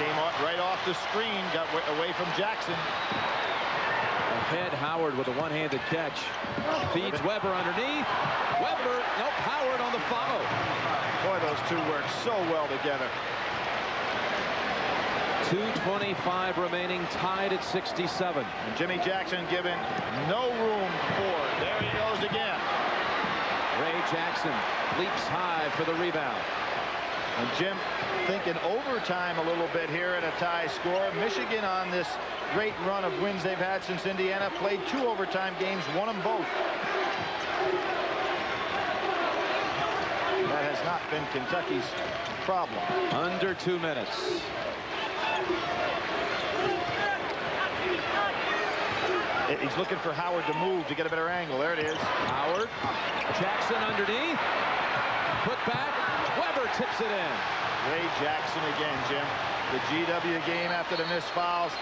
Came right off the screen, got away from Jackson. Ahead Howard with a one-handed catch. Feeds Weber underneath. Weber, nope, Howard on the follow. Boy, those two work so well together. 2:25 remaining, tied at 67. And Jimmy Jackson given no room for. There he goes again. Ray Jackson leaps high for the rebound. And Jim thinking overtime a little bit here at a tie score. Michigan on this great run of wins they've had since Indiana, played 2 overtime games, won them both. That has not been Kentucky's problem. Under 2 minutes. He's looking for Howard to move to get a better angle. There it is. Howard. Jackson underneath. Put back. Weber tips it in. Ray Jackson again, Jim. The GW game after the missed fouls.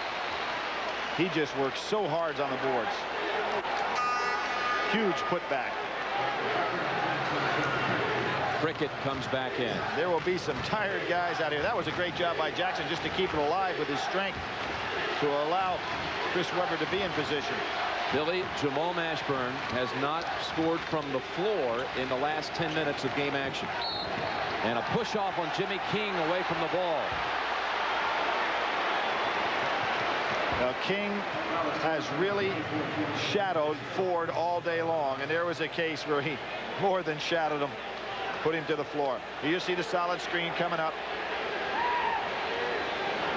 He just works so hard on the boards. Huge putback. Cricket comes back in. There will be some tired guys out here. That was a great job by Jackson just to keep it alive with his strength to allow Chris Webber to be in position. Billy, Jamal Mashburn has not scored from the floor in the last 10 minutes of game action. And a push off on Jimmy King away from the ball. Now King has really shadowed Ford all day long, and there was a case where he more than shadowed him, put him to the floor. You see the solid screen coming up,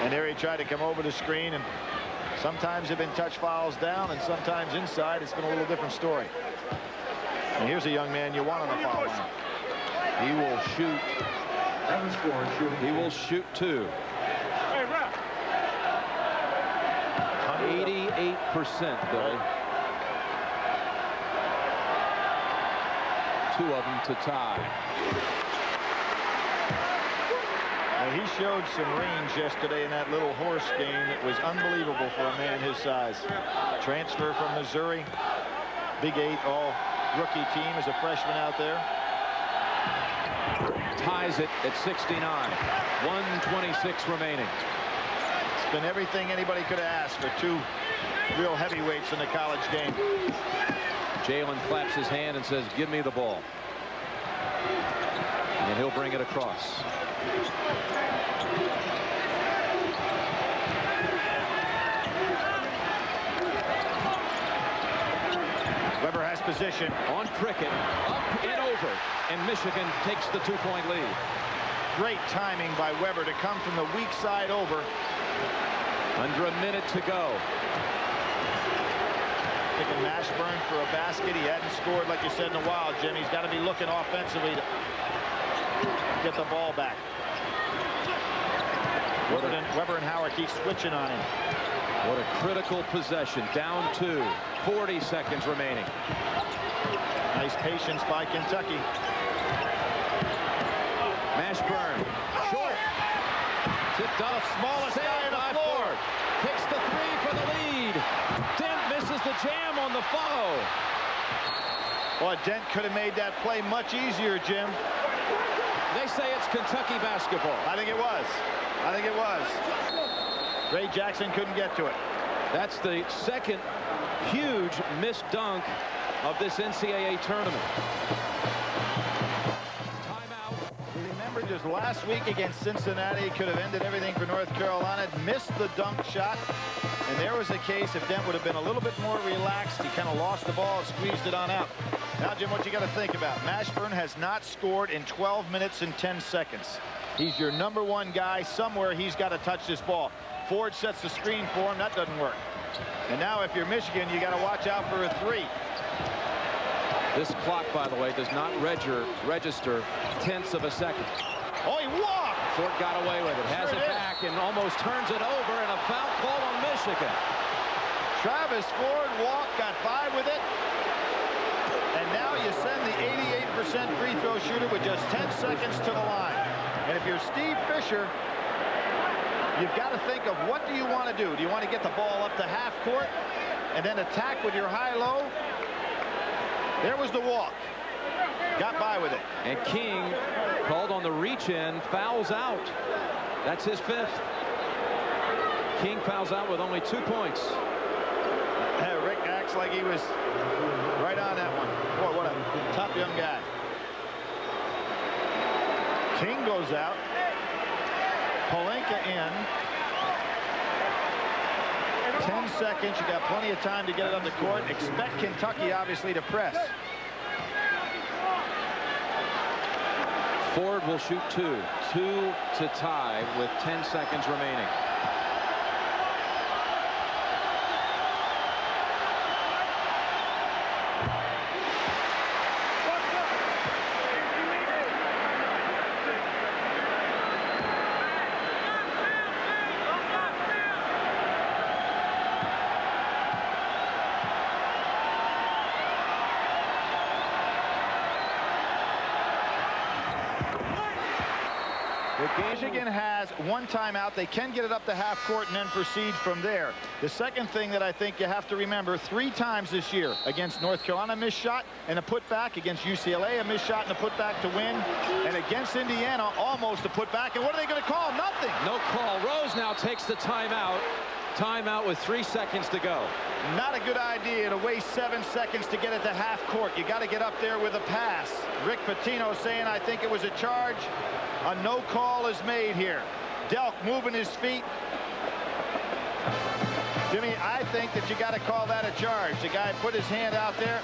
and there he tried to come over the screen, and sometimes have been touch fouls down, and sometimes inside. It's been a little different story. And here's a young man you want on the foul line. He will shoot. He will shoot 2. 88%, Billy. 2 of them to tie. Well, he showed some range yesterday in that little horse game. It was unbelievable for a man his size. Transfer from Missouri. Big 8 all rookie team as a freshman out there. Ties it at 69. 1:26 remaining. It's been everything anybody could have asked for 2 real heavyweights in the college game. Jalen claps his hand and says, "Give me the ball." And he'll bring it across. Weber has position on Cricket, up and over, and Michigan takes the 2-point lead. Great timing by Weber to come from the weak side over. Under a minute to go. Picking Mashburn for a basket. He hadn't scored, like you said, in a while, Jim. He's got to be looking offensively to get the ball back. Weber and Howard keep switching on him. What a critical possession. Down 2. 40 seconds remaining. Nice patience by Kentucky. Mashburn. Short. Tipped up. Smallest guy on the floor. Takes the 3 for the lead. Dent misses the jam on the follow. Boy, Dent could have made that play much easier, Jim. They say it's Kentucky basketball. I think it was. I think it was. Ray Jackson couldn't get to it. That's the second huge missed dunk of this NCAA tournament. Timeout. Remember just last week against Cincinnati, could have ended everything for North Carolina. Missed the dunk shot. And there was a case if Dent would have been a little bit more relaxed. He kind of lost the ball and squeezed it on out. Now, Jim, what you got to think about. Mashburn has not scored in 12 minutes and 10 seconds. He's your #1 guy. Somewhere he's got to touch this ball. Ford sets the screen for him. That doesn't work. And now if you're Michigan, you got to watch out for a 3. This clock, by the way, does not register tenths of a second. Oh, he walked. Ford got away with it. Has it back and almost turns it over, and a foul call on Michigan. Travis Ford walked, got by with it. And now you send the 88% free throw shooter with just 10 seconds to the line. And if you're Steve Fisher, you've got to think of what do you want to do? Do you want to get the ball up to half court and then attack with your high-low? There was the walk. Got by with it. And King called on the reach-in, fouls out. That's his 5th. King fouls out with only 2 points. Rick acts like he was right on that one. Boy, what a tough young guy. King goes out. Polenka in. 10 seconds. You got plenty of time to get it on the court. Expect Kentucky, obviously, to press. Ford will shoot 2. 2 to tie with 10 seconds remaining. Michigan has 1 timeout. They can get it up to half court and then proceed from there. The second thing that I think you have to remember, 3 times this year against North Carolina, missed shot and a putback. Against UCLA, a missed shot and a putback to win. And against Indiana, almost a putback. And what are they going to call? Nothing. No call. Rose now takes the timeout. Timeout with 3 seconds to go. Not a good idea to waste 7 seconds to get it to half court. You got to get up there with a pass. Rick Pitino saying, I think it was a charge. A no call is made here. Delk moving his feet. Jimmy, I think that you got to call that a charge. The guy put his hand out there.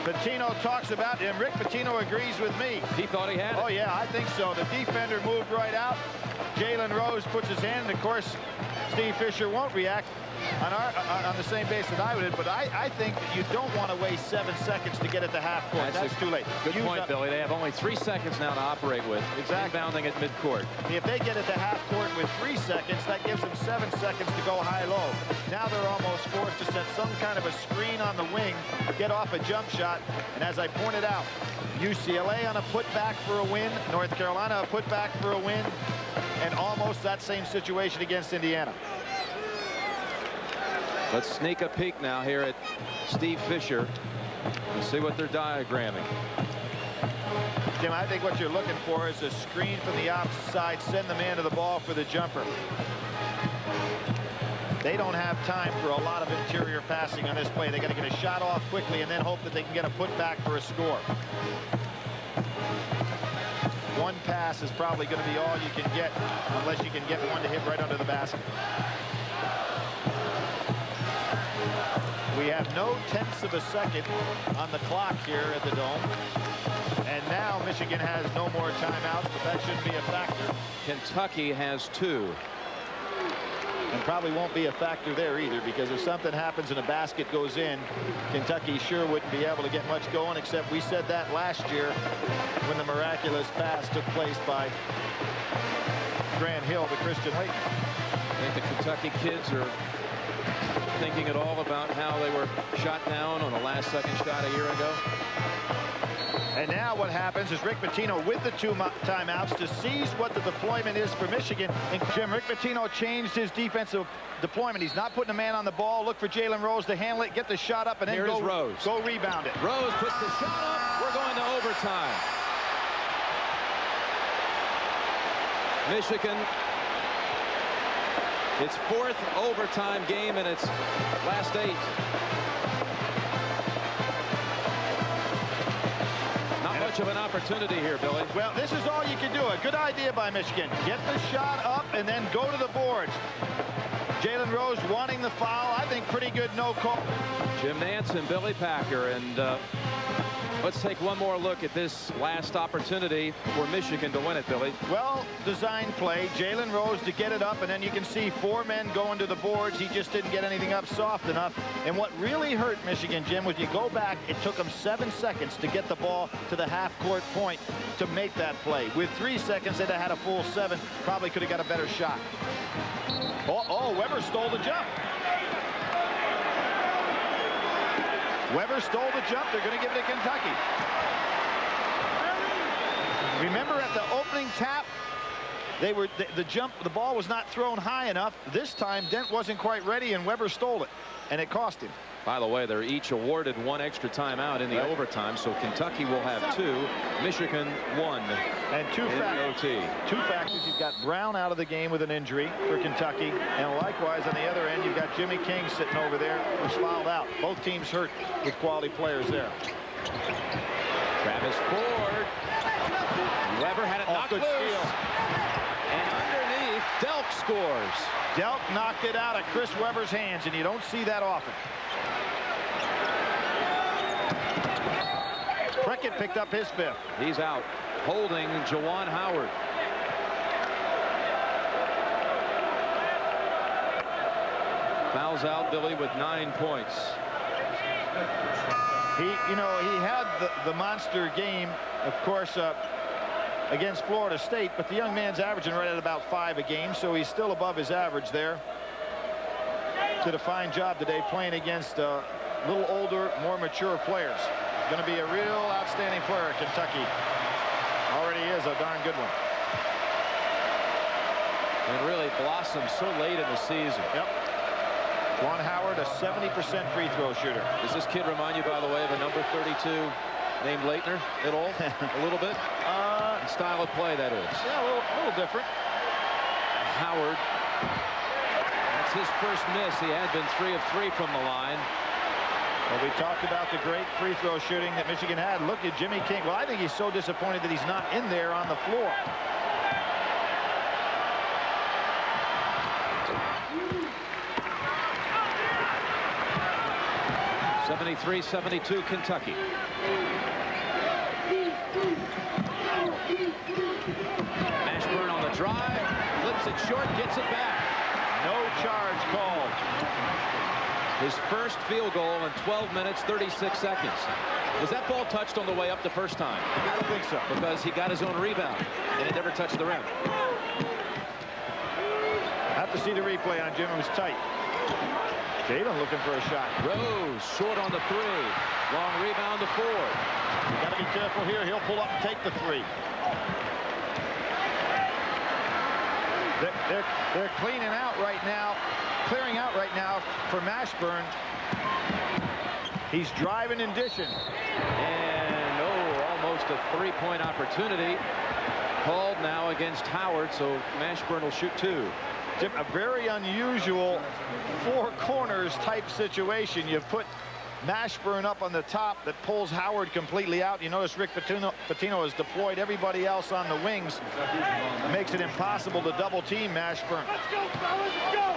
Pitino talks about it, and Rick Pitino agrees with me. He thought he had it. Oh, yeah, I think so. The defender moved right out. Jalen Rose puts his hand, and of course, Steve Fisher won't react on the same base that I would, but I think that you don't want to waste 7 seconds to get at the half court. That's too late. Good point, Billy. They have only 3 seconds now to operate with. Exactly. Inbounding at midcourt. If they get at the half court with 3 seconds, that gives them 7 seconds to go high-low. Now they're almost forced to set some kind of a screen on the wing, get off a jump shot, and as I pointed out, UCLA on a putback for a win, North Carolina a putback for a win, and almost that same situation against Indiana. Let's sneak a peek now here at Steve Fisher and see what they're diagramming. Jim, I think what you're looking for is a screen from the opposite side, send the man to the ball for the jumper. They don't have time for a lot of interior passing on this play. They got to get a shot off quickly and then hope that they can get a putback for a score. One pass is probably going to be all you can get unless you can get one to hit right under the basket. We have no tenths of a second on the clock here at the Dome. And now Michigan has no more timeouts, but that shouldn't be a factor. Kentucky has 2. And probably won't be a factor there either, because if something happens and a basket goes in, Kentucky sure wouldn't be able to get much going, except we said that last year when the miraculous pass took place by Grant Hill to Christian Laettner. I think the Kentucky kids are thinking at all about how they were shot down on a last-second shot a year ago. And now what happens is Rick Pitino with the 2 timeouts to seize what the deployment is for Michigan. And Jim, Rick Pitino changed his defensive deployment. He's not putting a man on the ball. Look for Jalen Rose to handle it, get the shot up, and then go rebound it. Rose puts the shot up. We're going to overtime. Michigan, its 4th overtime game in its last 8. Not much of an opportunity here, Billy. Well, this is all you can do. A good idea by Michigan. Get the shot up and then go to the boards. Jalen Rose wanting the foul. I think pretty good no call. Jim Nance and Billy Packer, and let's take one more look at this last opportunity for Michigan to win it, Billy. Well designed play. Jalen Rose to get it up, and then you can see 4 men going to the boards. He just didn't get anything up soft enough. And what really hurt Michigan, Jim, was you go back, it took them 7 seconds to get the ball to the half-court point to make that play. With 3 seconds, they'd have had a full 7. Probably could have got a better shot. Oh, Weber stole the jump. Weber stole the jump. They're going to give it to Kentucky. Remember at the opening tap, they were the ball was not thrown high enough. This time Dent wasn't quite ready and Weber stole it, and it cost him. By the way, they're each awarded 1 extra timeout in the overtime, so Kentucky will have 2, Michigan 1. And 2 factors. 2 factors. You've got Brown out of the game with an injury for Kentucky, and likewise on the other end you've got Jimmy King sitting over there who's fouled out. Both teams hurt with quality players there. Travis Ford. Weber had it knocked loose. Steal. And underneath, Delk scores. Delk knocked it out of Chris Weber's hands, and you don't see that often. Prickett picked up his 5th. He's out, holding Juwan Howard. Fouls out, Billy, with 9 points. He had the monster game, of course, against Florida State, but the young man's averaging right at about 5 a game, so he's still above his average there. Did a fine job today playing against a little older, more mature players. Going to be a real outstanding player at Kentucky. Already is a darn good one. And really blossomed so late in the season. Yep. Juwan Howard, a 70% free throw shooter. Does this kid remind you, by the way, of a number 32 named Laettner at all? A little bit? In style of play, that is. Yeah, a little different. Howard. That's his first miss. He had been 3 of 3 from the line. Well, we talked about the great free throw shooting that Michigan had. Look at Jimmy King. Well, I think he's so disappointed that he's not in there on the floor. (73-72) Kentucky. Ashburn on the drive, flips it short, gets it back. No charge called. His first field goal in 12 minutes, 36 seconds. Was that ball touched on the way up the first time? I don't think so. Because he got his own rebound, and it never touched the rim. Have to see the replay on Jim. It was tight. Jalen looking for a shot. Rose short on the 3. Long rebound to Ford. Got to be careful here. He'll pull up and take the 3. They're cleaning out right now, clearing out right now for Mashburn. He's driving and dishing. And almost a 3-point opportunity called now against Howard, so Mashburn will shoot 2. Jim, a very unusual 4 corners type situation. You put Mashburn up on the top that pulls Howard completely out. You notice Rick Pitino has deployed everybody else on the wings. Makes it impossible to double team Mashburn. Let's go, fellas, let's go!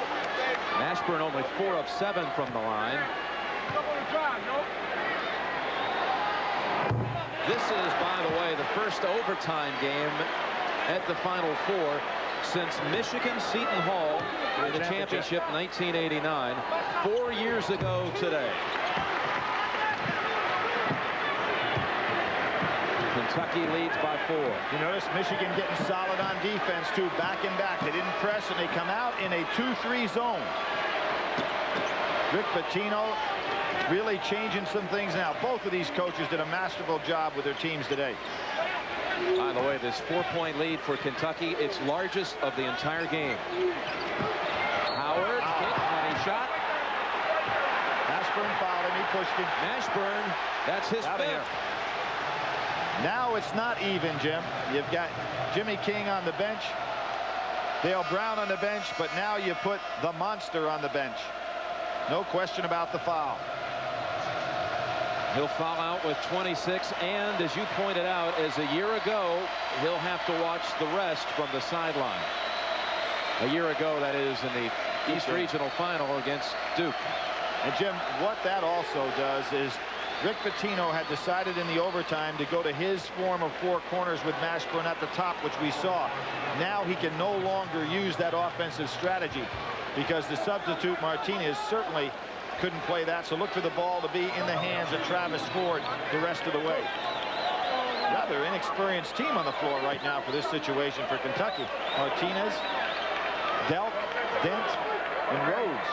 Mashburn only 4 of 7 from the line. This is, by the way, the first overtime game at the Final Four since Michigan Seton Hall in the championship 1989, 4 years ago today. Kentucky leads by 4. You notice Michigan getting solid on defense, too, back and back. They didn't press, and they come out in a 2-3 zone. Rick Pitino really changing some things now. Both of these coaches did a masterful job with their teams today. By the way, this 4-point lead for Kentucky, its largest of the entire game. Howard, kick, and he shot. Mashburn fouled him. He pushed him. Mashburn, that's his 5th. Now it's not even, Jim. You've got Jimmy King on the bench, Dale Brown on the bench, but now you put the monster on the bench. No question about the foul. He'll foul out with 26, and as you pointed out, as a year ago, he'll have to watch the rest from the sideline. A year ago, that is, in the East Regional Final against Duke. And Jim, what that also does is Rick Pitino had decided in the overtime to go to his form of 4 corners with Mashburn at the top, which we saw. Now he can no longer use that offensive strategy because the substitute Martinez certainly couldn't play that. So look for the ball to be in the hands of Travis Ford the rest of the way. Rather inexperienced team on the floor right now for this situation for Kentucky. Martinez, Delk, Dent, and Rhodes.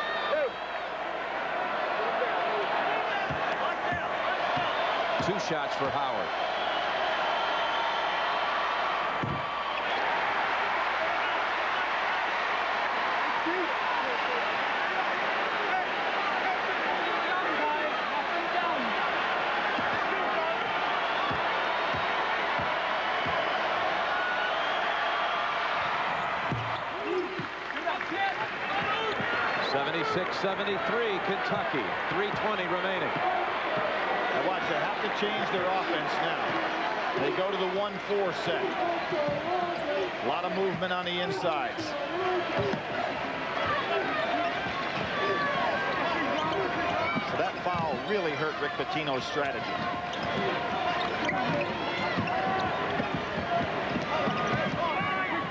Two shots for Howard. .73 Kentucky. 3:20 remaining. Now watch, they have to change their offense now. They go to the 1-4 set. A lot of movement on the insides. So that foul really hurt Rick Pitino's strategy.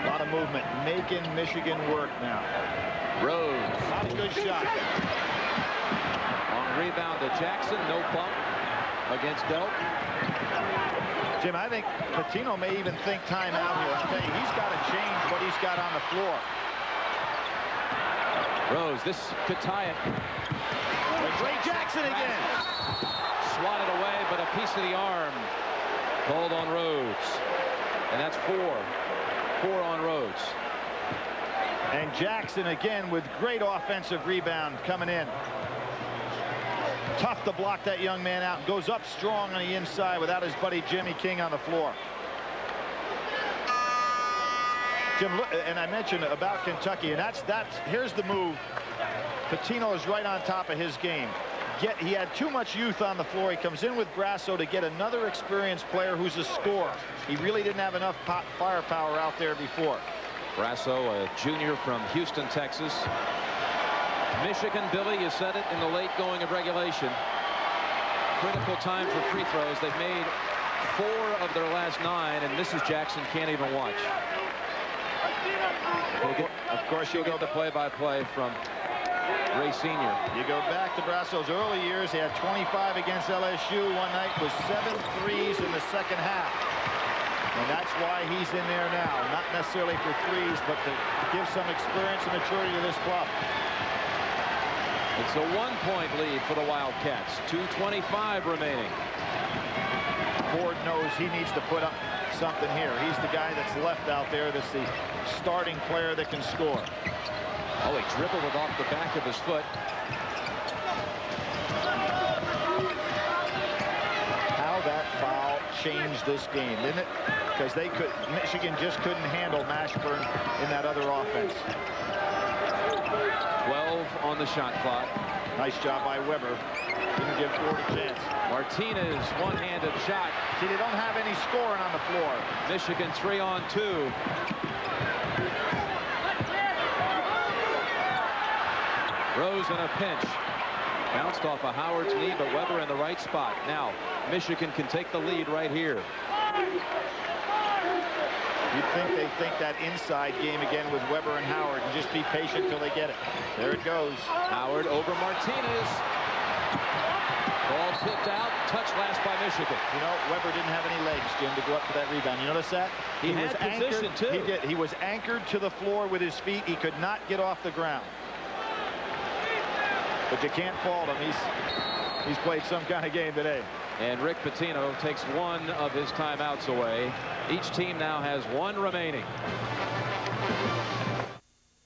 A lot of movement, making Michigan work now. Rhodes. Not a good shot. On rebound to Jackson. No bump against Delk. Jim, I think Pitino may even think timeout here. I'll tell you, he's got to change what he's got on the floor. Rose, this could tie it. Ray Jackson again. Swatted away, but a piece of the arm called on Rhodes. And that's 4. 4 on Rhodes. And Jackson again with great offensive rebound coming in. Tough to block that young man out. Goes up strong on the inside without his buddy Jimmy King on the floor. Jim, look, and I mentioned about Kentucky, and that's here's the move. Pitino is right on top of his game. He had too much youth on the floor. He comes in with Grasso to get another experienced player who's a scorer. He really didn't have enough firepower out there before. Grasso, a junior from Houston, Texas. Michigan, Billy, you said it, in the late going of regulation. Critical time for free throws. They've made 4 of their last 9, and Mrs. Jackson can't even watch. Of course, you You'll go get the play-by-play from Ray Sr. You go back to Brasso's early years. He had 25 against LSU one night with 7 threes in the second half. And that's why he's in there now. Not necessarily for threes, but to give some experience and maturity to this club. It's a 1-point lead for the Wildcats. 2:25 remaining. Ford knows he needs to put up something here. He's the guy that's left out there that's the starting player that can score. Oh, he dribbled it off the back of his foot. How that foul changed this game, didn't it? Because Michigan just couldn't handle Mashburn in that other offense. 12 on the shot clock. Nice job by Weber. Didn't give Ford a chance. Martinez, one-handed shot. See, they don't have any scoring on the floor. Michigan 3-on-2. Rose in a pinch. Bounced off of Howard's knee, but Weber in the right spot. Now, Michigan can take the lead right here. You'd think they think that inside game again with Weber and Howard and just be patient till they get it. There it goes. Howard over Martinez. Ball tipped out. Touch last by Michigan. You know, Weber didn't have any legs, Jim, to go up for that rebound. You notice that? He had position, too. He did. He was anchored to the floor with his feet. He could not get off the ground. But you can't fault him. He's played some kind of game today. And Rick Pitino takes one of his timeouts away. Each team now has one remaining.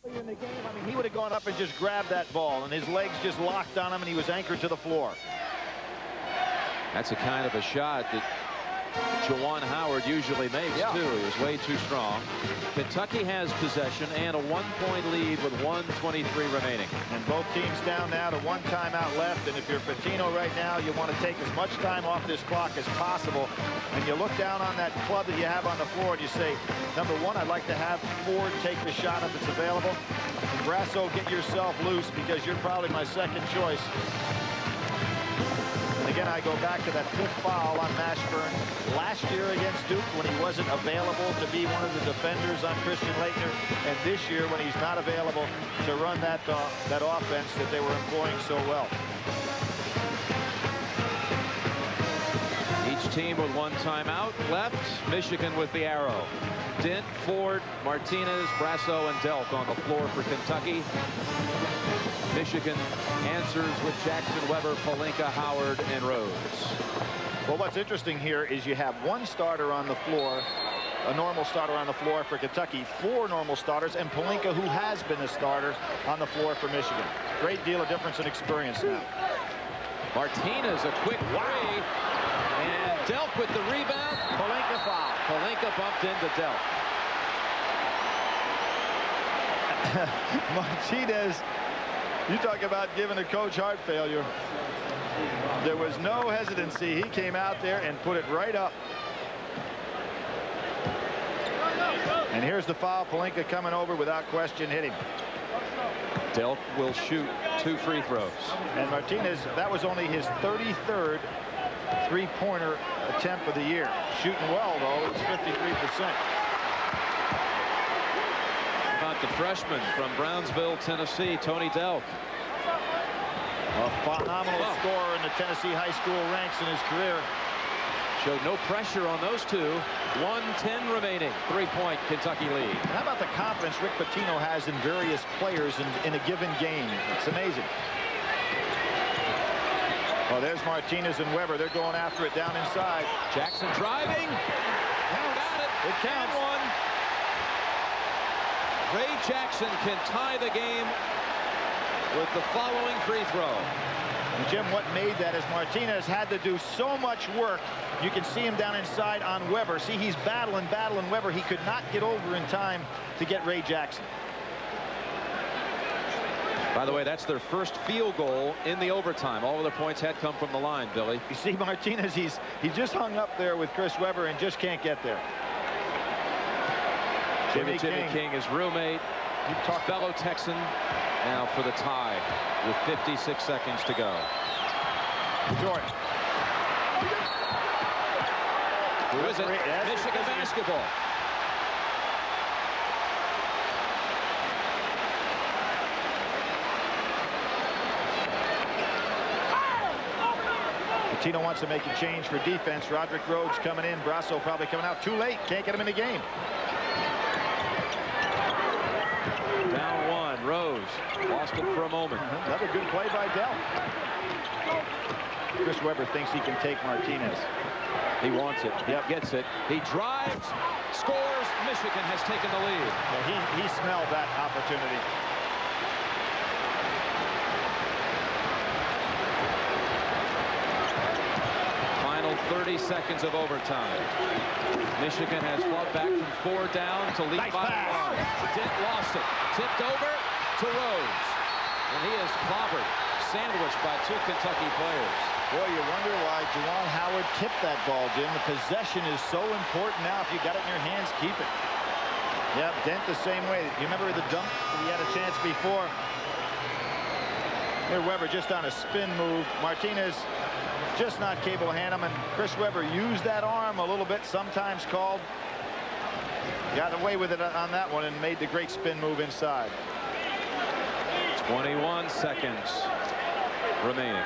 In the game, I mean, he would have gone up and just grabbed that ball, and his legs just locked on him, and he was anchored to the floor. That's a kind of a shot that Juwan Howard usually makes, too. He was way too strong. Kentucky has possession and a 1-point lead with 1:23 remaining. And both teams down now to 1 timeout left. And if you're Pitino right now, you want to take as much time off this clock as possible. And you look down on that club that you have on the floor and you say, number one, I'd like to have Ford take the shot if it's available. And Brasso, get yourself loose because you're probably my second choice. And again, I go back to that 5th foul on Mashburn last year against Duke when he wasn't available to be one of the defenders on Christian Laettner, and this year when he's not available to run that offense that they were employing so well. Each team with 1 timeout left. Michigan with the arrow. Dent, Ford, Martinez, Brasso, and Delk on the floor for Kentucky. Michigan answers with Jackson, Weber, Pelinka, Howard, and Rose. Well, what's interesting here is you have 1 starter on the floor, a normal starter on the floor for Kentucky, 4 normal starters, and Pelinka, who has been a starter, on the floor for Michigan. Great deal of difference in experience now. Martinez, a quick three, and Delk with the rebound. Pelinka foul. Pelinka bumped into Delk. Martinez, you talk about giving a coach heart failure. There was no hesitancy. He came out there and put it right up. And here's the foul. Pelinka coming over without question, hit him. Delk will shoot 2 free throws. And Martinez, that was only his 33rd three-pointer attempt of the year. Shooting well, though. It's 53%. About the freshman from Brownsville, Tennessee, Tony Delk. A phenomenal scorer in the Tennessee high school ranks in his career. Showed no pressure on those two. 1:10 remaining. 3-point Kentucky lead. How about the confidence Rick Pitino has in various players in a given game? It's amazing. Oh, there's Martinez and Weber. They're going after it down inside. Jackson driving. Got it. It counts. And 1. Ray Jackson can tie the game with the following free throw. And Jim, what made that is Martinez had to do so much work. You can see him down inside on Weber. See, he's battling Weber. He could not get over in time to get Ray Jackson. By the way, that's their first field goal in the overtime. All of their points had come from the line, Billy. You see Martinez, he just hung up there with Chris Weber and just can't get there. Jimmy King, his roommate, fellow Texan, now for the tie with 56 seconds to go. Jordan. Who is it? Michigan basketball. Pitino wants to make a change for defense. Roderick Rhodes coming in. Brasso probably coming out too late. Can't get him in the game. Down one. Rose lost it for a moment. Another good play by Dell. Chris Webber thinks he can take Martinez. He wants it. He gets it. He drives, scores. Michigan has taken the lead. Yeah, he smelled that opportunity. Final 30 seconds of overtime. Michigan has fought back from 4 down to lead by 1. Dent lost it. Tipped over to Rose. And he is clobbered, sandwiched by 2 Kentucky players. Boy, you wonder why Juwan Howard tipped that ball, Jim. The possession is so important now. If you got it in your hands, keep it. Yeah, Dent the same way. You remember the dunk? He had a chance before. Here, Webber just on a spin move. Martinez just not capable of handling him. And Chris Webber used that arm a little bit, sometimes called. Got away with it on that one and made the great spin move inside. 21 seconds remaining.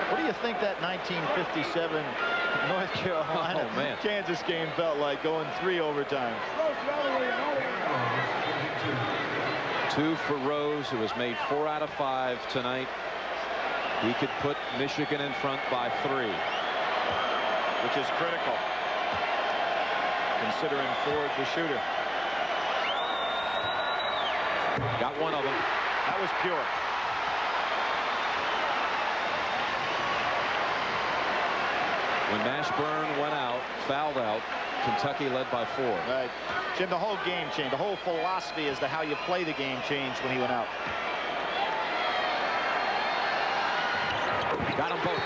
What do you think that 1957 North Carolina Kansas game felt like, going 3 overtimes? 2 for Rose, who has made 4 out of 5 tonight. He could put Michigan in front by 3, which is critical, considering Ford the shooter. Got one of them. That was pure. When Mashburn went out, fouled out, Kentucky led by 4. Right. Jim, the whole game changed. The whole philosophy as to how you play the game changed when he went out. Got them both.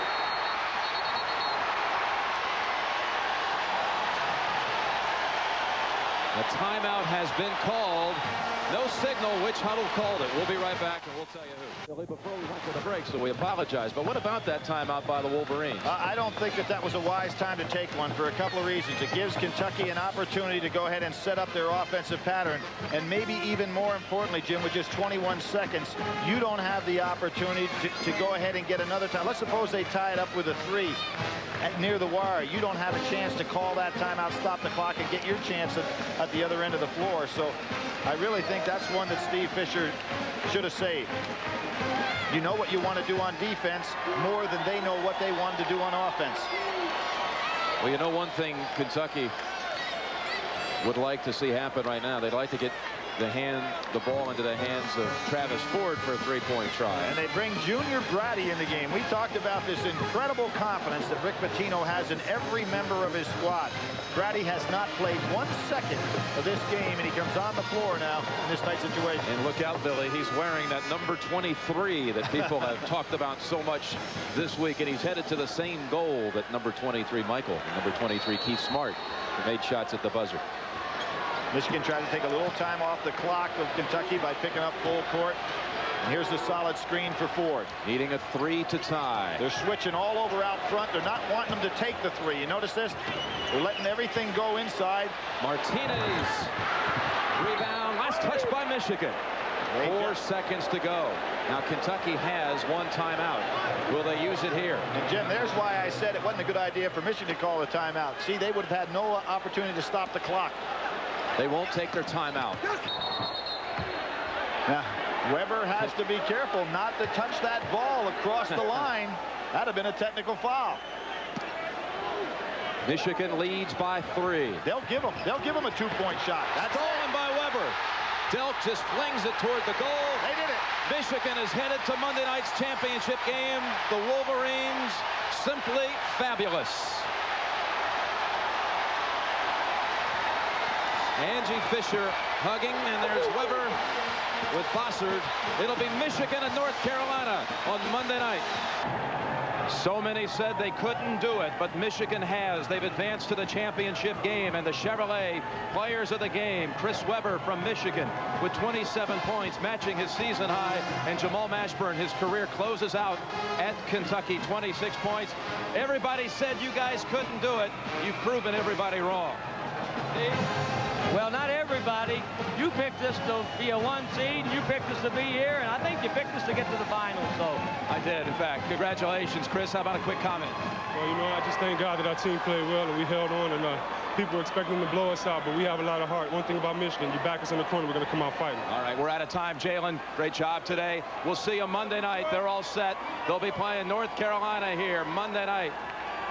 A timeout has been called. No signal which huddle called it. We'll be right back and we'll tell you who. Billy, before we went to the break, so we apologize. But what about that timeout by the Wolverines? I don't think that was a wise time to take one for a couple of reasons. It gives Kentucky an opportunity to go ahead and set up their offensive pattern. And maybe even more importantly, Jim, with just 21 seconds, you don't have the opportunity to go ahead and get another time. Let's suppose they tie it up with a 3 near the wire. You don't have a chance to call that timeout, stop the clock, and get your chance at the other end of the floor. So I really think that's one that Steve Fisher should have saved. You know what you want to do on defense more than they know what they wanted to do on offense. Well, you know one thing Kentucky would like to see happen right now. They'd like to get the ball into the hands of Travis Ford for a 3-point try. And they bring Junior Brady in the game. We talked about this incredible confidence that Rick Pitino has in every member of his squad. Brady has not played 1 second of this game, and he comes on the floor now in this tight situation. And look out, Billy. He's wearing that number 23 that people have talked about so much this week, and he's headed to the same goal that number 23 Michael, and number 23 Keith Smart, who made shots at the buzzer. Michigan tried to take a little time off the clock of Kentucky by picking up full court. And here's the solid screen for Ford. Needing a 3 to tie. They're switching all over out front. They're not wanting them to take the 3. You notice this? They're letting everything go inside. Martinez. Rebound. Last touch by Michigan. 4 seconds to go. Now Kentucky has 1 timeout. Will they use it here? And Jim, there's why I said it wasn't a good idea for Michigan to call a timeout. See, they would have had no opportunity to stop the clock. They won't take their timeout. Now, Webber has to be careful not to touch that ball across the line. That'd have been a technical foul. Michigan leads by 3. They'll give him a 2-point shot. That's stolen by Webber. Delk just flings it toward the goal. They did it. Michigan is headed to Monday night's championship game. The Wolverines, simply fabulous. Angie Fisher hugging, and there's Webber with Bossard. It'll be Michigan and North Carolina on Monday night. So many said they couldn't do it, but Michigan has. They've advanced to the championship game, and the Chevrolet players of the game, Chris Webber from Michigan with 27 points, matching his season high, and Jamal Mashburn, his career closes out at Kentucky, 26 points. Everybody said you guys couldn't do it. You've proven everybody wrong. Well, not everybody. You picked us to be a 1 seed, and you picked us to be here, and I think you picked us to get to the finals. So I did, in fact. Congratulations, Chris. How about a quick comment? Well, you know, I just thank God that our team played well and we held on, and people were expecting them to blow us out, but we have a lot of heart. One thing about Michigan, you back us in the corner, we're going to come out fighting. All right, we're out of time. Jalen, great job today. We'll see you Monday night. They're all set. They'll be playing North Carolina here Monday night.